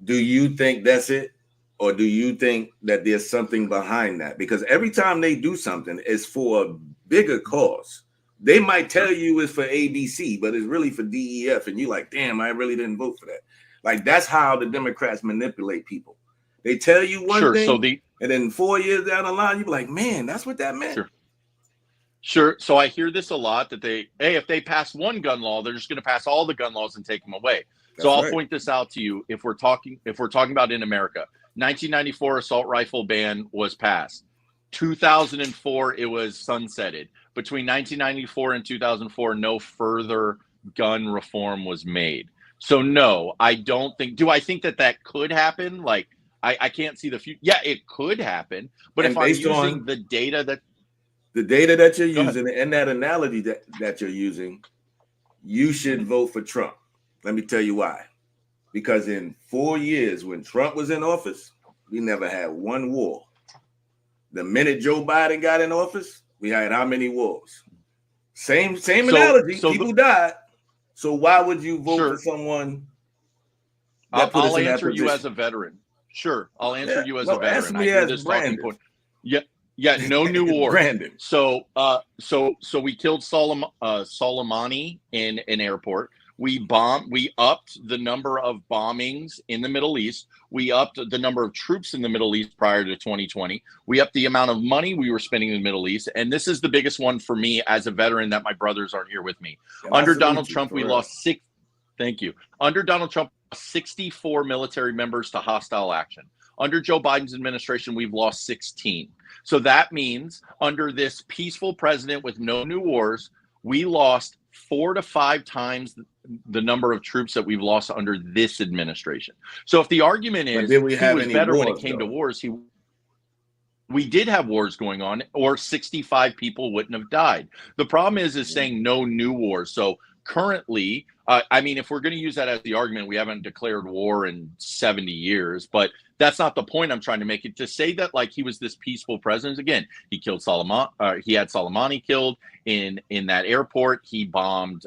do you think that's it? Or do you think that there's something behind that? Because every time they do something, it's for a bigger cause. They might tell you it's for ABC, but it's really for DEF. And you're like, damn, I really didn't vote for that. Like, that's how the Democrats manipulate people. They tell you one thing, and then 4 years down the line, you be like, man, that's what that meant. Sure. So I hear this a lot, that if they pass one gun law, they're just going to pass all the gun laws and take them away. So I'll point this out to you. If we're talking about in America, 1994 assault rifle ban was passed. 2004, it was sunsetted. Between 1994 and 2004, no further gun reform was made. So no, I don't think. Do I think that could happen? Like, I can't see the future. Yeah, it could happen. But And if I'm based using on the data that you're using and that analogy that you're using, you should vote for Trump. Let me tell you why. Because in 4 years, when Trump was in office, we never had one war. The minute Joe Biden got in office, we had how many wars? Same analogy. People died. So why would you vote for someone that put us in that position? I'll answer you as a veteran. Sure, I'll answer you as a veteran. Answer me I hear as this Brandon. talking point. Yeah, no new wars. Brandon. So we killed Soleimani in an airport. We upped the number of bombings in the Middle East. We upped the number of troops in the Middle East prior to 2020. We upped the amount of money we were spending in the Middle East. And this is the biggest one for me as a veteran that my brothers aren't here with me. Under Donald Trump, we lost six. Thank you. Under Donald Trump, 64 military members to hostile action. Under Joe Biden's administration, we've lost 16. So that means under this peaceful president with no new wars, we lost 4 to 5 times the number of troops that we've lost under this administration. So if the argument is he was better when it came to wars, we did have wars going on, or 65 people wouldn't have died. The problem is saying no new wars. So currently, if we're going to use that as the argument, we haven't declared war in 70 years, but that's not the point I'm trying to make. It to say that like he was this peaceful president. Again, he killed he had Soleimani killed in that airport. He bombed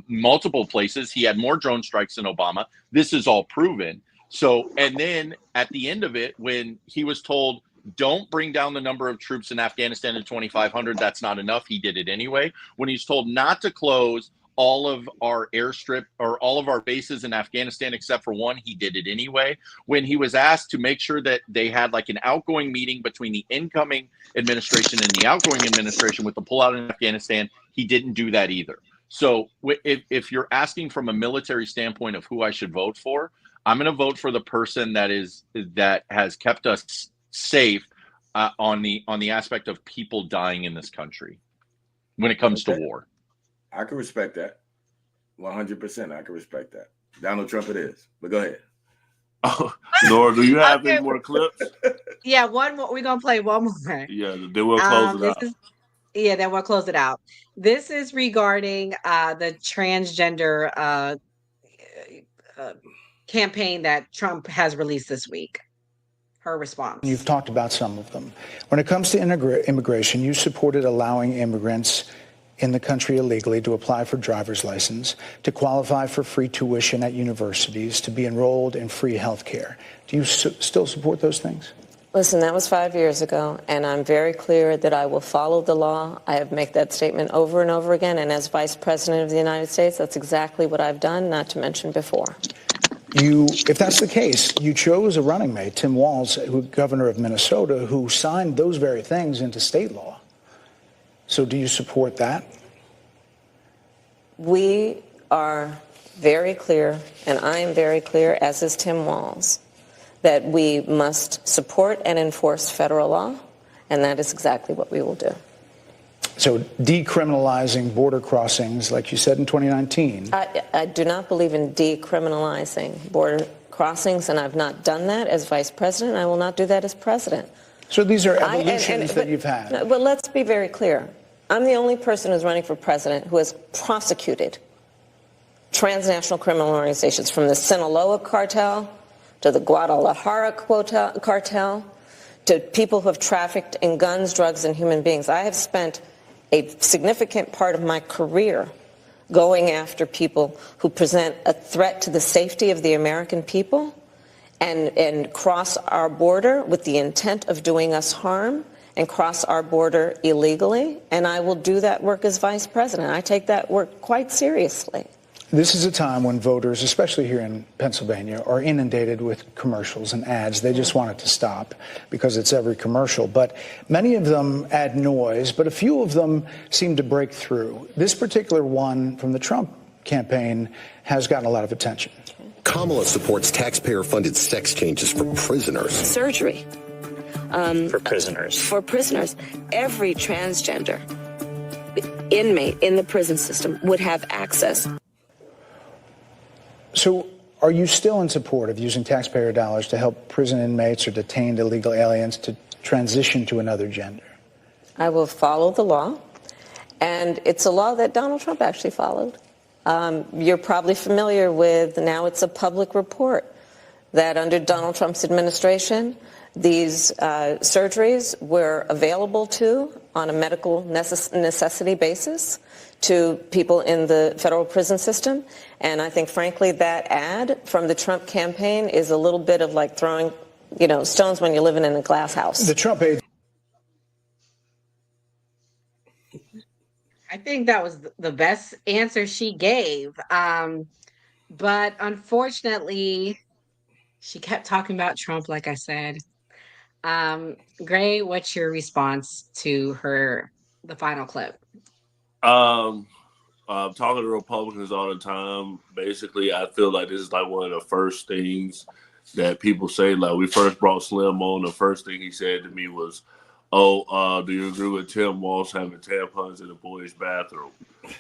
multiple places. He had more drone strikes than Obama. This is all proven. So, and then at the end of it, when he was told, don't bring down the number of troops in Afghanistan to 2,500, that's not enough, he did it anyway. When he's told not to close all of our airstrip or all of our bases in Afghanistan except for one, he did it anyway. When he was asked to make sure that they had like an outgoing meeting between the incoming administration and the outgoing administration with the pullout in Afghanistan, he didn't do that either. So if you're asking from a military standpoint of who I should vote for, I'm going to vote for the person that has kept us safe on the aspect of people dying in this country when it comes to war. I can respect that. 100%. I can respect that. Donald Trump it is. But go ahead. Oh, Nora, do you have any more clips? Yeah, one more. We're going to play one more. Yeah, then we'll close it out. Then we'll close it out. This is regarding the transgender campaign that Trump has released this week. Her response. You've talked about some of them. When it comes to immigration, you supported allowing immigrants in the country illegally to apply for driver's license, to qualify for free tuition at universities, to be enrolled in free health care. Do you still support those things? Listen, that was 5 years ago, and I'm very clear that I will follow the law. I have made that statement over and over again, and as Vice President of the United States, that's exactly what I've done, not to mention before. If that's the case, you chose a running mate, Tim Walz, governor of Minnesota, who signed those very things into state law. So do you support that? We are very clear, and I am very clear, as is Tim Walz, that we must support and enforce federal law, And that is exactly what we will do. So decriminalizing border crossings, like you said in 2019. I do not believe in decriminalizing border crossings, and I've not done that as vice president. I will not do that as president. So these are evolutions that you've had. But let's be very clear. I'm the only person who's running for president who has prosecuted transnational criminal organizations, from the Sinaloa cartel to the Guadalajara cartel to people who have trafficked in guns, drugs, and human beings. I have spent a significant part of my career going after people who present a threat to the safety of the American people and cross our border with the intent of doing us harm and cross our border illegally. And I will do that work as vice president. I take that work quite seriously. This is a time when voters, especially here in Pennsylvania, are inundated with commercials and ads. They just want it to stop because it's every commercial. But many of them add noise, but a few of them seem to break through. This particular one from the Trump campaign has gotten a lot of attention. Kamala supports taxpayer-funded sex changes for prisoners. Surgery. For prisoners. For prisoners. Every transgender inmate in the prison system would have access. So are you still in support of using taxpayer dollars to help prison inmates or detained illegal aliens to transition to another gender? I will follow the law, and it's a law that Donald Trump actually followed. You're probably familiar with, now it's a public report, that under Donald Trump's administration, these surgeries were available on a medical necessity basis to people in the federal prison system. And I think, frankly, that ad from the Trump campaign is a little bit of like throwing, stones when you're living in a glass house. The Trump aide. I think that was the best answer she gave. But unfortunately, she kept talking about Trump, like I said. Gray, what's your response to the final clip? Talking to Republicans all the time, basically, I feel like this is like one of the first things that people say. Like, we first brought Slim on, the first thing he said to me was, do you agree with Tim Walz having tampons in the boys' bathroom?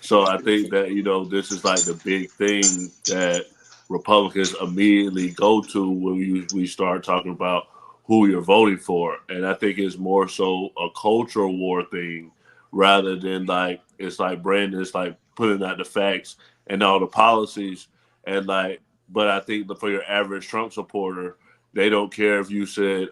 So I think that, this is like the big thing that Republicans immediately go to when we start talking about who you're voting for. And I think it's more so a cultural war thing rather than like, it's like Brandon's like putting out the facts and all the policies. And like, but I think that for your average Trump supporter, they don't care if you said,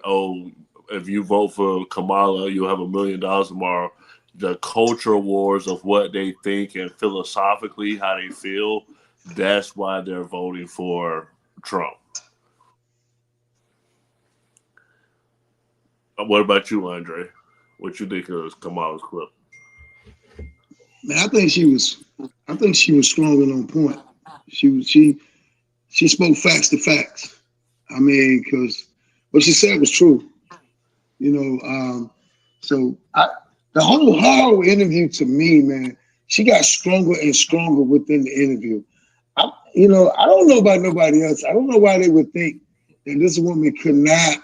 if you vote for Kamala, you'll have $1 million tomorrow. The cultural wars of what they think and philosophically how they feel, that's why they're voting for Trump. What about you, Andre? What you think of Kamala's clip? Man, I think she was strong and on point. She spoke facts to facts. I mean, because what she said was true. So the whole interview to me, man, she got stronger and stronger within the interview. I don't know about nobody else. I don't know why they would think that this woman could not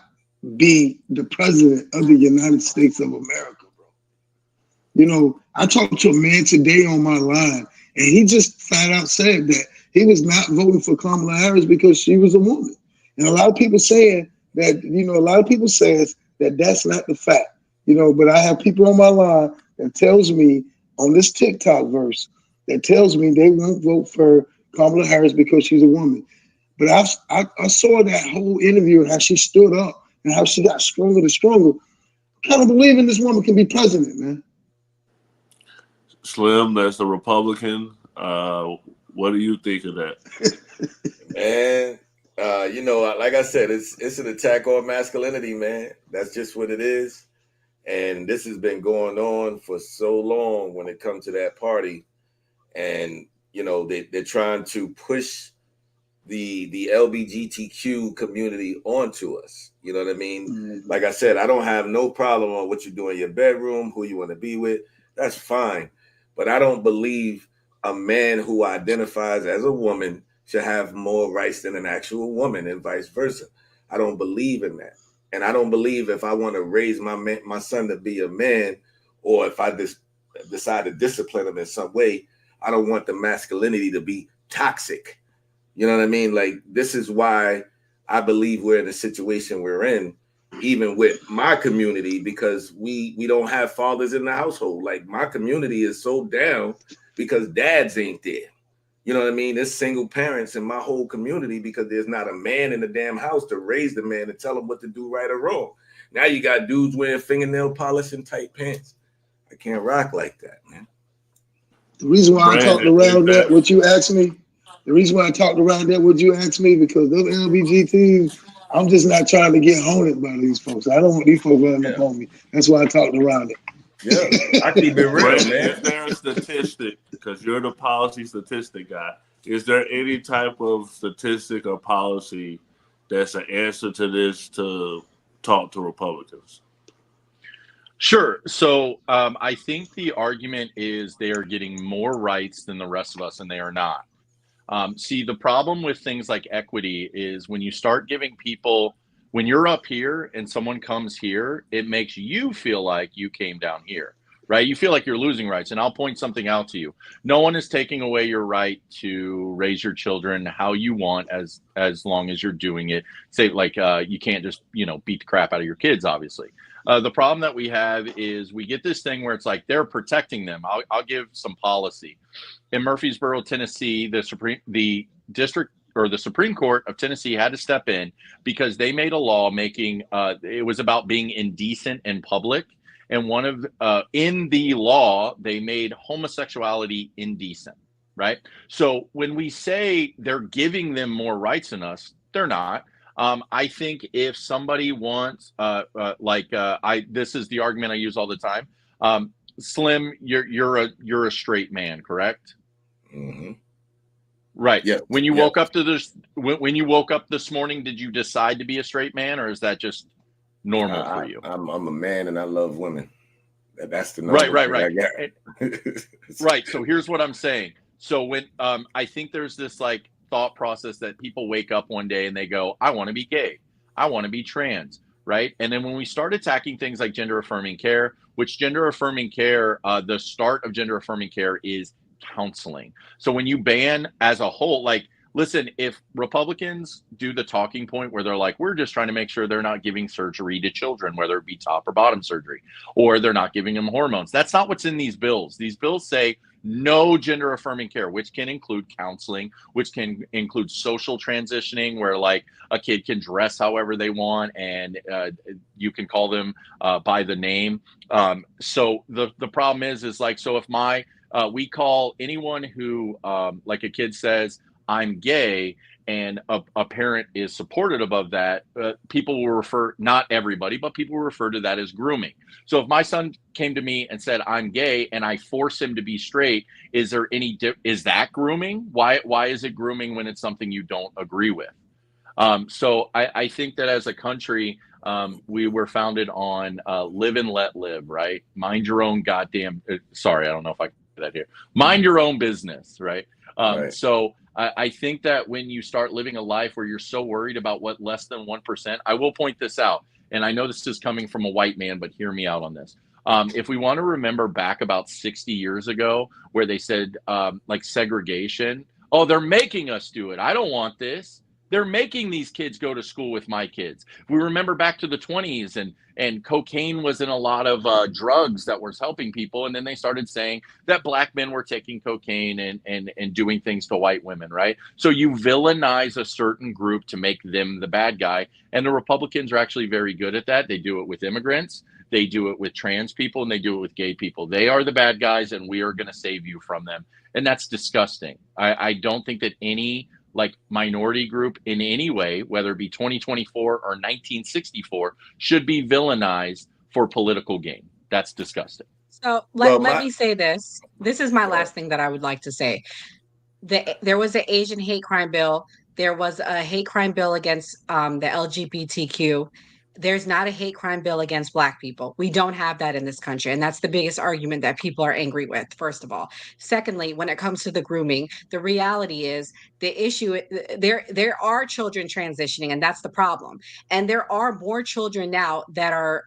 be the president of the United States of America, bro. I talked to a man today on my line, and he just flat out said that he was not voting for Kamala Harris because she was a woman. And a lot of people saying that, a lot of people says that that's not the fact, but I have people on my line that tells me on this TikTok verse that tells me they won't vote for Kamala Harris because she's a woman. But I saw that whole interview and how she stood up and how she got stronger and stronger. I kind of believe in this woman can be president, man. Slim, that's a Republican. What do you think of that? Man, like I said, it's an attack on masculinity, man. That's just what it is. And this has been going on for so long when it comes to that party. And, they're trying to push the LGBTQ community onto us. You know what I mean? Mm-hmm. Like I said, I don't have no problem on what you do in your bedroom, who you want to be with. That's fine. But I don't believe a man who identifies as a woman should have more rights than an actual woman and vice versa. I don't believe in that. And I don't believe if I want to raise my son to be a man, or if I decide to discipline him in some way, I don't want the masculinity to be toxic. You know what I mean? Like, this is why I believe we're in the situation we're in, even with my community, because we don't have fathers in the household. Like, my community is so down because dads ain't there. You know what I mean? There's single parents in my whole community because there's not a man in the damn house to raise the man and tell him what to do right or wrong. Now you got dudes wearing fingernail polish and tight pants. I can't rock like that, man. The reason why I talked around that, what you asked me, because those LBGTs, I'm just not trying to get haunted by these folks. I don't want these folks running up on me. That's why I talked around it. Yeah, I keep it real, Brandon, man. is there a statistic, because you're the policy statistic guy, is there any type of statistic or policy that's an answer to this to talk to Republicans? Sure. So I think the argument is they are getting more rights than the rest of us, and they are not. See, the problem with things like equity is when you start giving people, when you're up here and someone comes here, it makes you feel like you came down here, right? You feel like you're losing rights. And I'll point something out to you. No one is taking away your right to raise your children how you want, as long as you're doing it. Say, like, you can't just, beat the crap out of your kids, obviously. The problem that we have is we get this thing where it's like they're protecting them. I'll give some policy. In Murfreesboro, Tennessee, the Supreme Court of Tennessee had to step in because they made a law making it was about being indecent in public, and in the law they made homosexuality indecent, right? So when we say they're giving them more rights than us, they're not. I think if somebody wants, this is the argument I use all the time. Slim, you're a straight man, correct? Mm-hmm. Right. Yeah. When you woke up this morning, did you decide to be a straight man, or is that just normal for you? I'm a man and I love women. That's the number. Right. Right. So here's what I'm saying. So when I think there's this like thought process that people wake up one day and they go, I want to be gay, I want to be trans, right? And then when we start attacking things like gender affirming care, which gender affirming care, the start of gender affirming care is counseling. So when you ban as a whole, like, listen, if Republicans do the talking point where they're like, we're just trying to make sure they're not giving surgery to children, whether it be top or bottom surgery, or they're not giving them hormones. That's not what's in these bills. These bills say no gender affirming care, which can include counseling, which can include social transitioning, where like a kid can dress however they want and you can call them by the name. So the problem is like, so if we call anyone who, like a kid says, I'm gay, and a parent is supportive of that, people will refer, not everybody, but people will refer to that as grooming. So if my son came to me and said, I'm gay, and I force him to be straight, is that grooming? Why is it grooming when it's something you don't agree with? So I think that as a country, we were founded on live and let live, right? Mind your own goddamn, sorry, I don't know if I can say that here. Mind your own business, right? Right. So I think that when you start living a life where you're so worried about what less than 1%, I will point this out, and I know this is coming from a white man, but hear me out on this. If we want to remember back about 60 years ago, where they said like segregation, oh, they're making us do it. I don't want this. They're making these kids go to school with my kids. We remember back to the 20s, and cocaine was in a lot of drugs that was helping people. And then they started saying that black men were taking cocaine and doing things to white women, right? So you villainize a certain group to make them the bad guy. And the Republicans are actually very good at that. They do it with immigrants. They do it with trans people, and they do it with gay people. They are the bad guys, and we are going to save you from them. And that's disgusting. I don't think that any like minority group in any way, whether it be 2024 or 1964, should be villainized for political gain. That's disgusting. So let me say this. This is my last thing that I would like to say. There was an Asian hate crime bill. There was a hate crime bill against the LGBTQ. there's not a hate crime bill against Black people. We don't have that in this country. And that's the biggest argument that people are angry with, first of all. Secondly, when it comes to the grooming, the reality is the issue, there are children transitioning, and that's the problem. And there are more children now that are,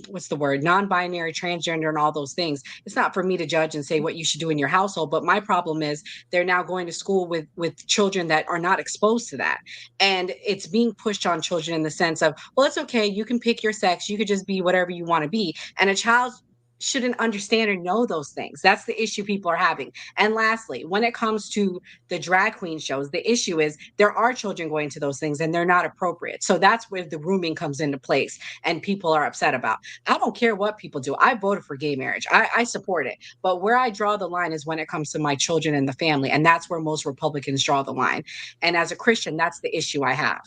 what's the word, non-binary, transgender, and all those things. It's not for me to judge and say what you should do in your household, but my problem is they're now going to school with children that are not exposed to that. And it's being pushed on children in the sense of, well, it's okay, you can pick your sex, you could just be whatever you want to be. And a child shouldn't understand or know those things. That's the issue people are having. And lastly, when it comes to the drag queen shows, the issue is there are children going to those things and they're not appropriate. So that's where the grooming comes into place and people are upset about. I don't care what people do. I voted for gay marriage. I support it. But where I draw the line is when it comes to my children and the family. And that's where most Republicans draw the line. And as a Christian, that's the issue I have.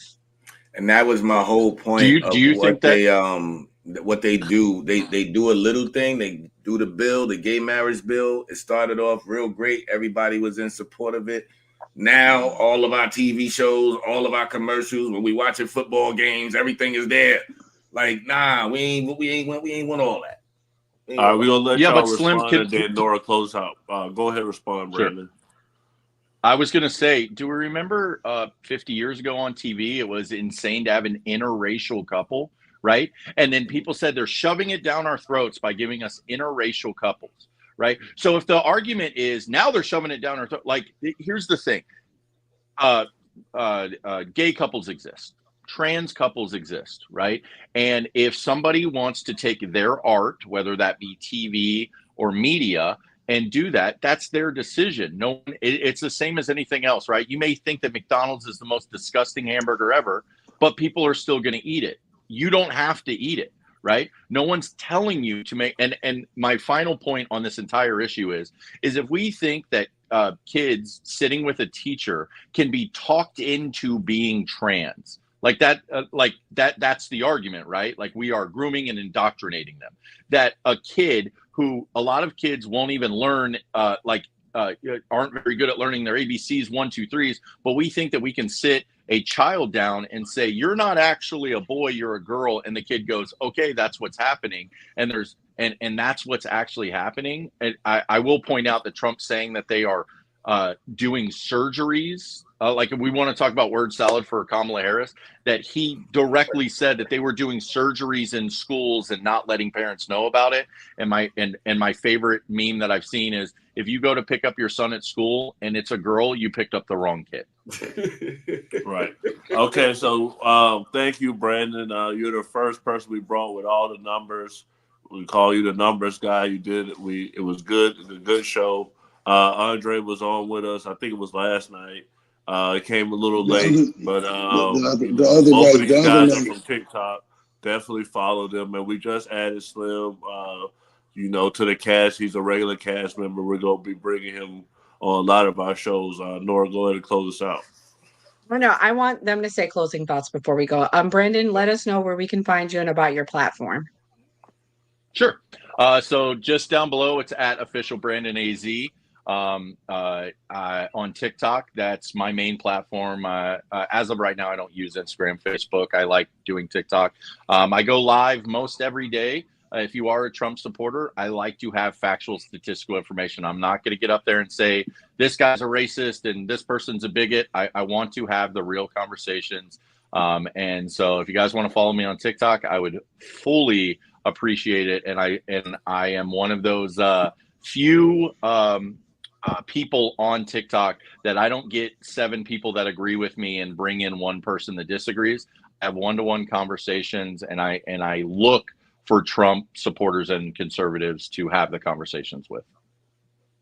And that was my whole point Do you think that what they do. They do a little thing. They do the bill, the gay marriage bill. It started off real great. Everybody was in support of it. Now all of our TV shows, all of our commercials, when we watching football games, everything is there. Like, nah, we ain't want all that. All right, we're gonna let y'all but Slim, respond and then Nora close out. Go ahead, respond, Brandon. Sure. I was going to say, do we remember 50 years ago on TV, it was insane to have an interracial couple, right? And then people said they're shoving it down our throats by giving us interracial couples, right? So if the argument is now they're shoving it down our throat, like, here's the thing. Gay couples exist. Trans couples exist, right? And if somebody wants to take their art, whether that be TV or media, and do that, that's their decision. It's the same as anything else, right? You may think that McDonald's is the most disgusting hamburger ever, but people are still going to eat it. You don't have to eat it, right? No one's telling you to make. And my final point on this entire issue is if we think that kids sitting with a teacher can be talked into being trans, like that's the argument, right? Like, we are grooming and indoctrinating them. That a kid who a lot of kids won't even learn, aren't very good at learning their ABCs, 1, 2, 3s, but we think that we can sit a child down and say, you're not actually a boy, you're a girl. And the kid goes, okay, that's what's happening. And that's what's actually happening. And I will point out that Trump's saying that they are doing surgeries. Like, if we want to talk about word salad for Kamala Harris, that he directly said that they were doing surgeries in schools and not letting parents know about it. And my favorite meme that I've seen is, if you go to pick up your son at school and it's a girl, you picked up the wrong kid. Right. Okay. So thank you, Brandon. You're the first person we brought with all the numbers. We call you the numbers guy. You did it. It was good. It was a good show. Andre was on with us. I think it was last night. It came a little late, but both of these guys are from TikTok. Definitely follow them. And we just added Slim, to the cast. He's a regular cast member. We're going to be bringing him on a lot of our shows. Nora, go ahead and close us out. Oh, no, I want them to say closing thoughts before we go. Brandon, let us know where we can find you and about your platform. Sure. So just down below, it's at official Brandon AZ. On TikTok, that's my main platform. As of right now, I don't use Instagram, Facebook. I like doing TikTok. I go live most every day. If you are a Trump supporter, I like to have factual statistical information. I'm not going to get up there and say this guy's a racist and this person's a bigot. I want to have the real conversations. And so if you guys want to follow me on TikTok, I would fully appreciate it. And I am one of those few people on TikTok that I don't get 7 people that agree with me and bring in one person that disagrees. I have one-to-one conversations, and I look for Trump supporters and conservatives to have the conversations with.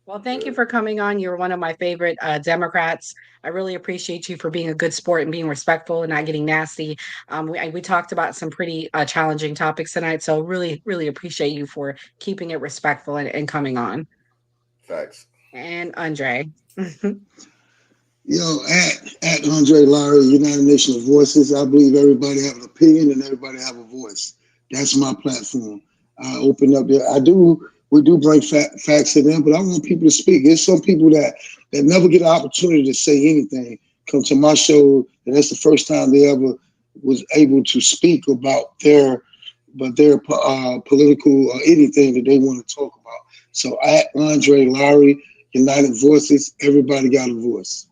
Well, thank you for coming on. You're one of my favorite Democrats. I really appreciate you for being a good sport and being respectful and not getting nasty. We talked about some pretty challenging topics tonight, so really, really appreciate you for keeping it respectful and coming on. Facts. And Andre. At Andre Lowry, United Nations of Voices. I believe everybody have an opinion and everybody have a voice. That's my platform. I open up there. We do bring facts to them, but I want people to speak. There's some people that never get an opportunity to say anything come to my show, and that's the first time they ever was able to speak about their political or anything that they want to talk about. So at Andre Lowry, United Voices, everybody got a voice.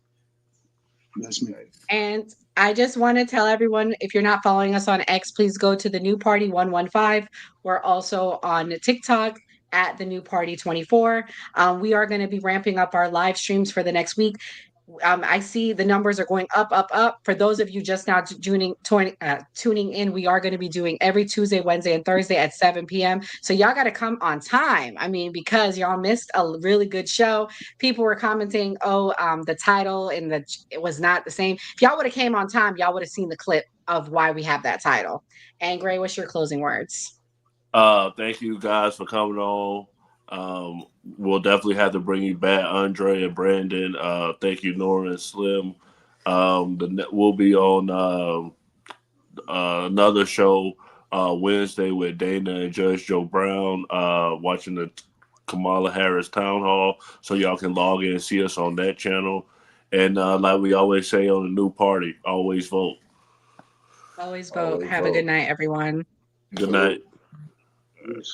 That's me. And I just want to tell everyone, if you're not following us on X, please go to the New Party 115. We're also on TikTok at the New Party 24. We are going to be ramping up our live streams for the next week. I see the numbers are going up, up, up. For those of you just now tuning in, we are going to be doing every Tuesday, Wednesday, and Thursday at 7 p.m. So y'all got to come on time. I mean, because y'all missed a really good show. People were commenting, the title and it was not the same. If y'all would have came on time, y'all would have seen the clip of why we have that title. And Gray, what's your closing words? Thank you guys for coming on. We'll definitely have to bring you back, Andre and Brandon. Thank you, Nora and Slim. We'll be on another show Wednesday with Dana and Judge Joe Brown, watching the Kamala Harris town hall. So y'all can log in and see us on that channel. And like we always say on the New Party, always vote. Always vote. Have a good night, everyone. Good night.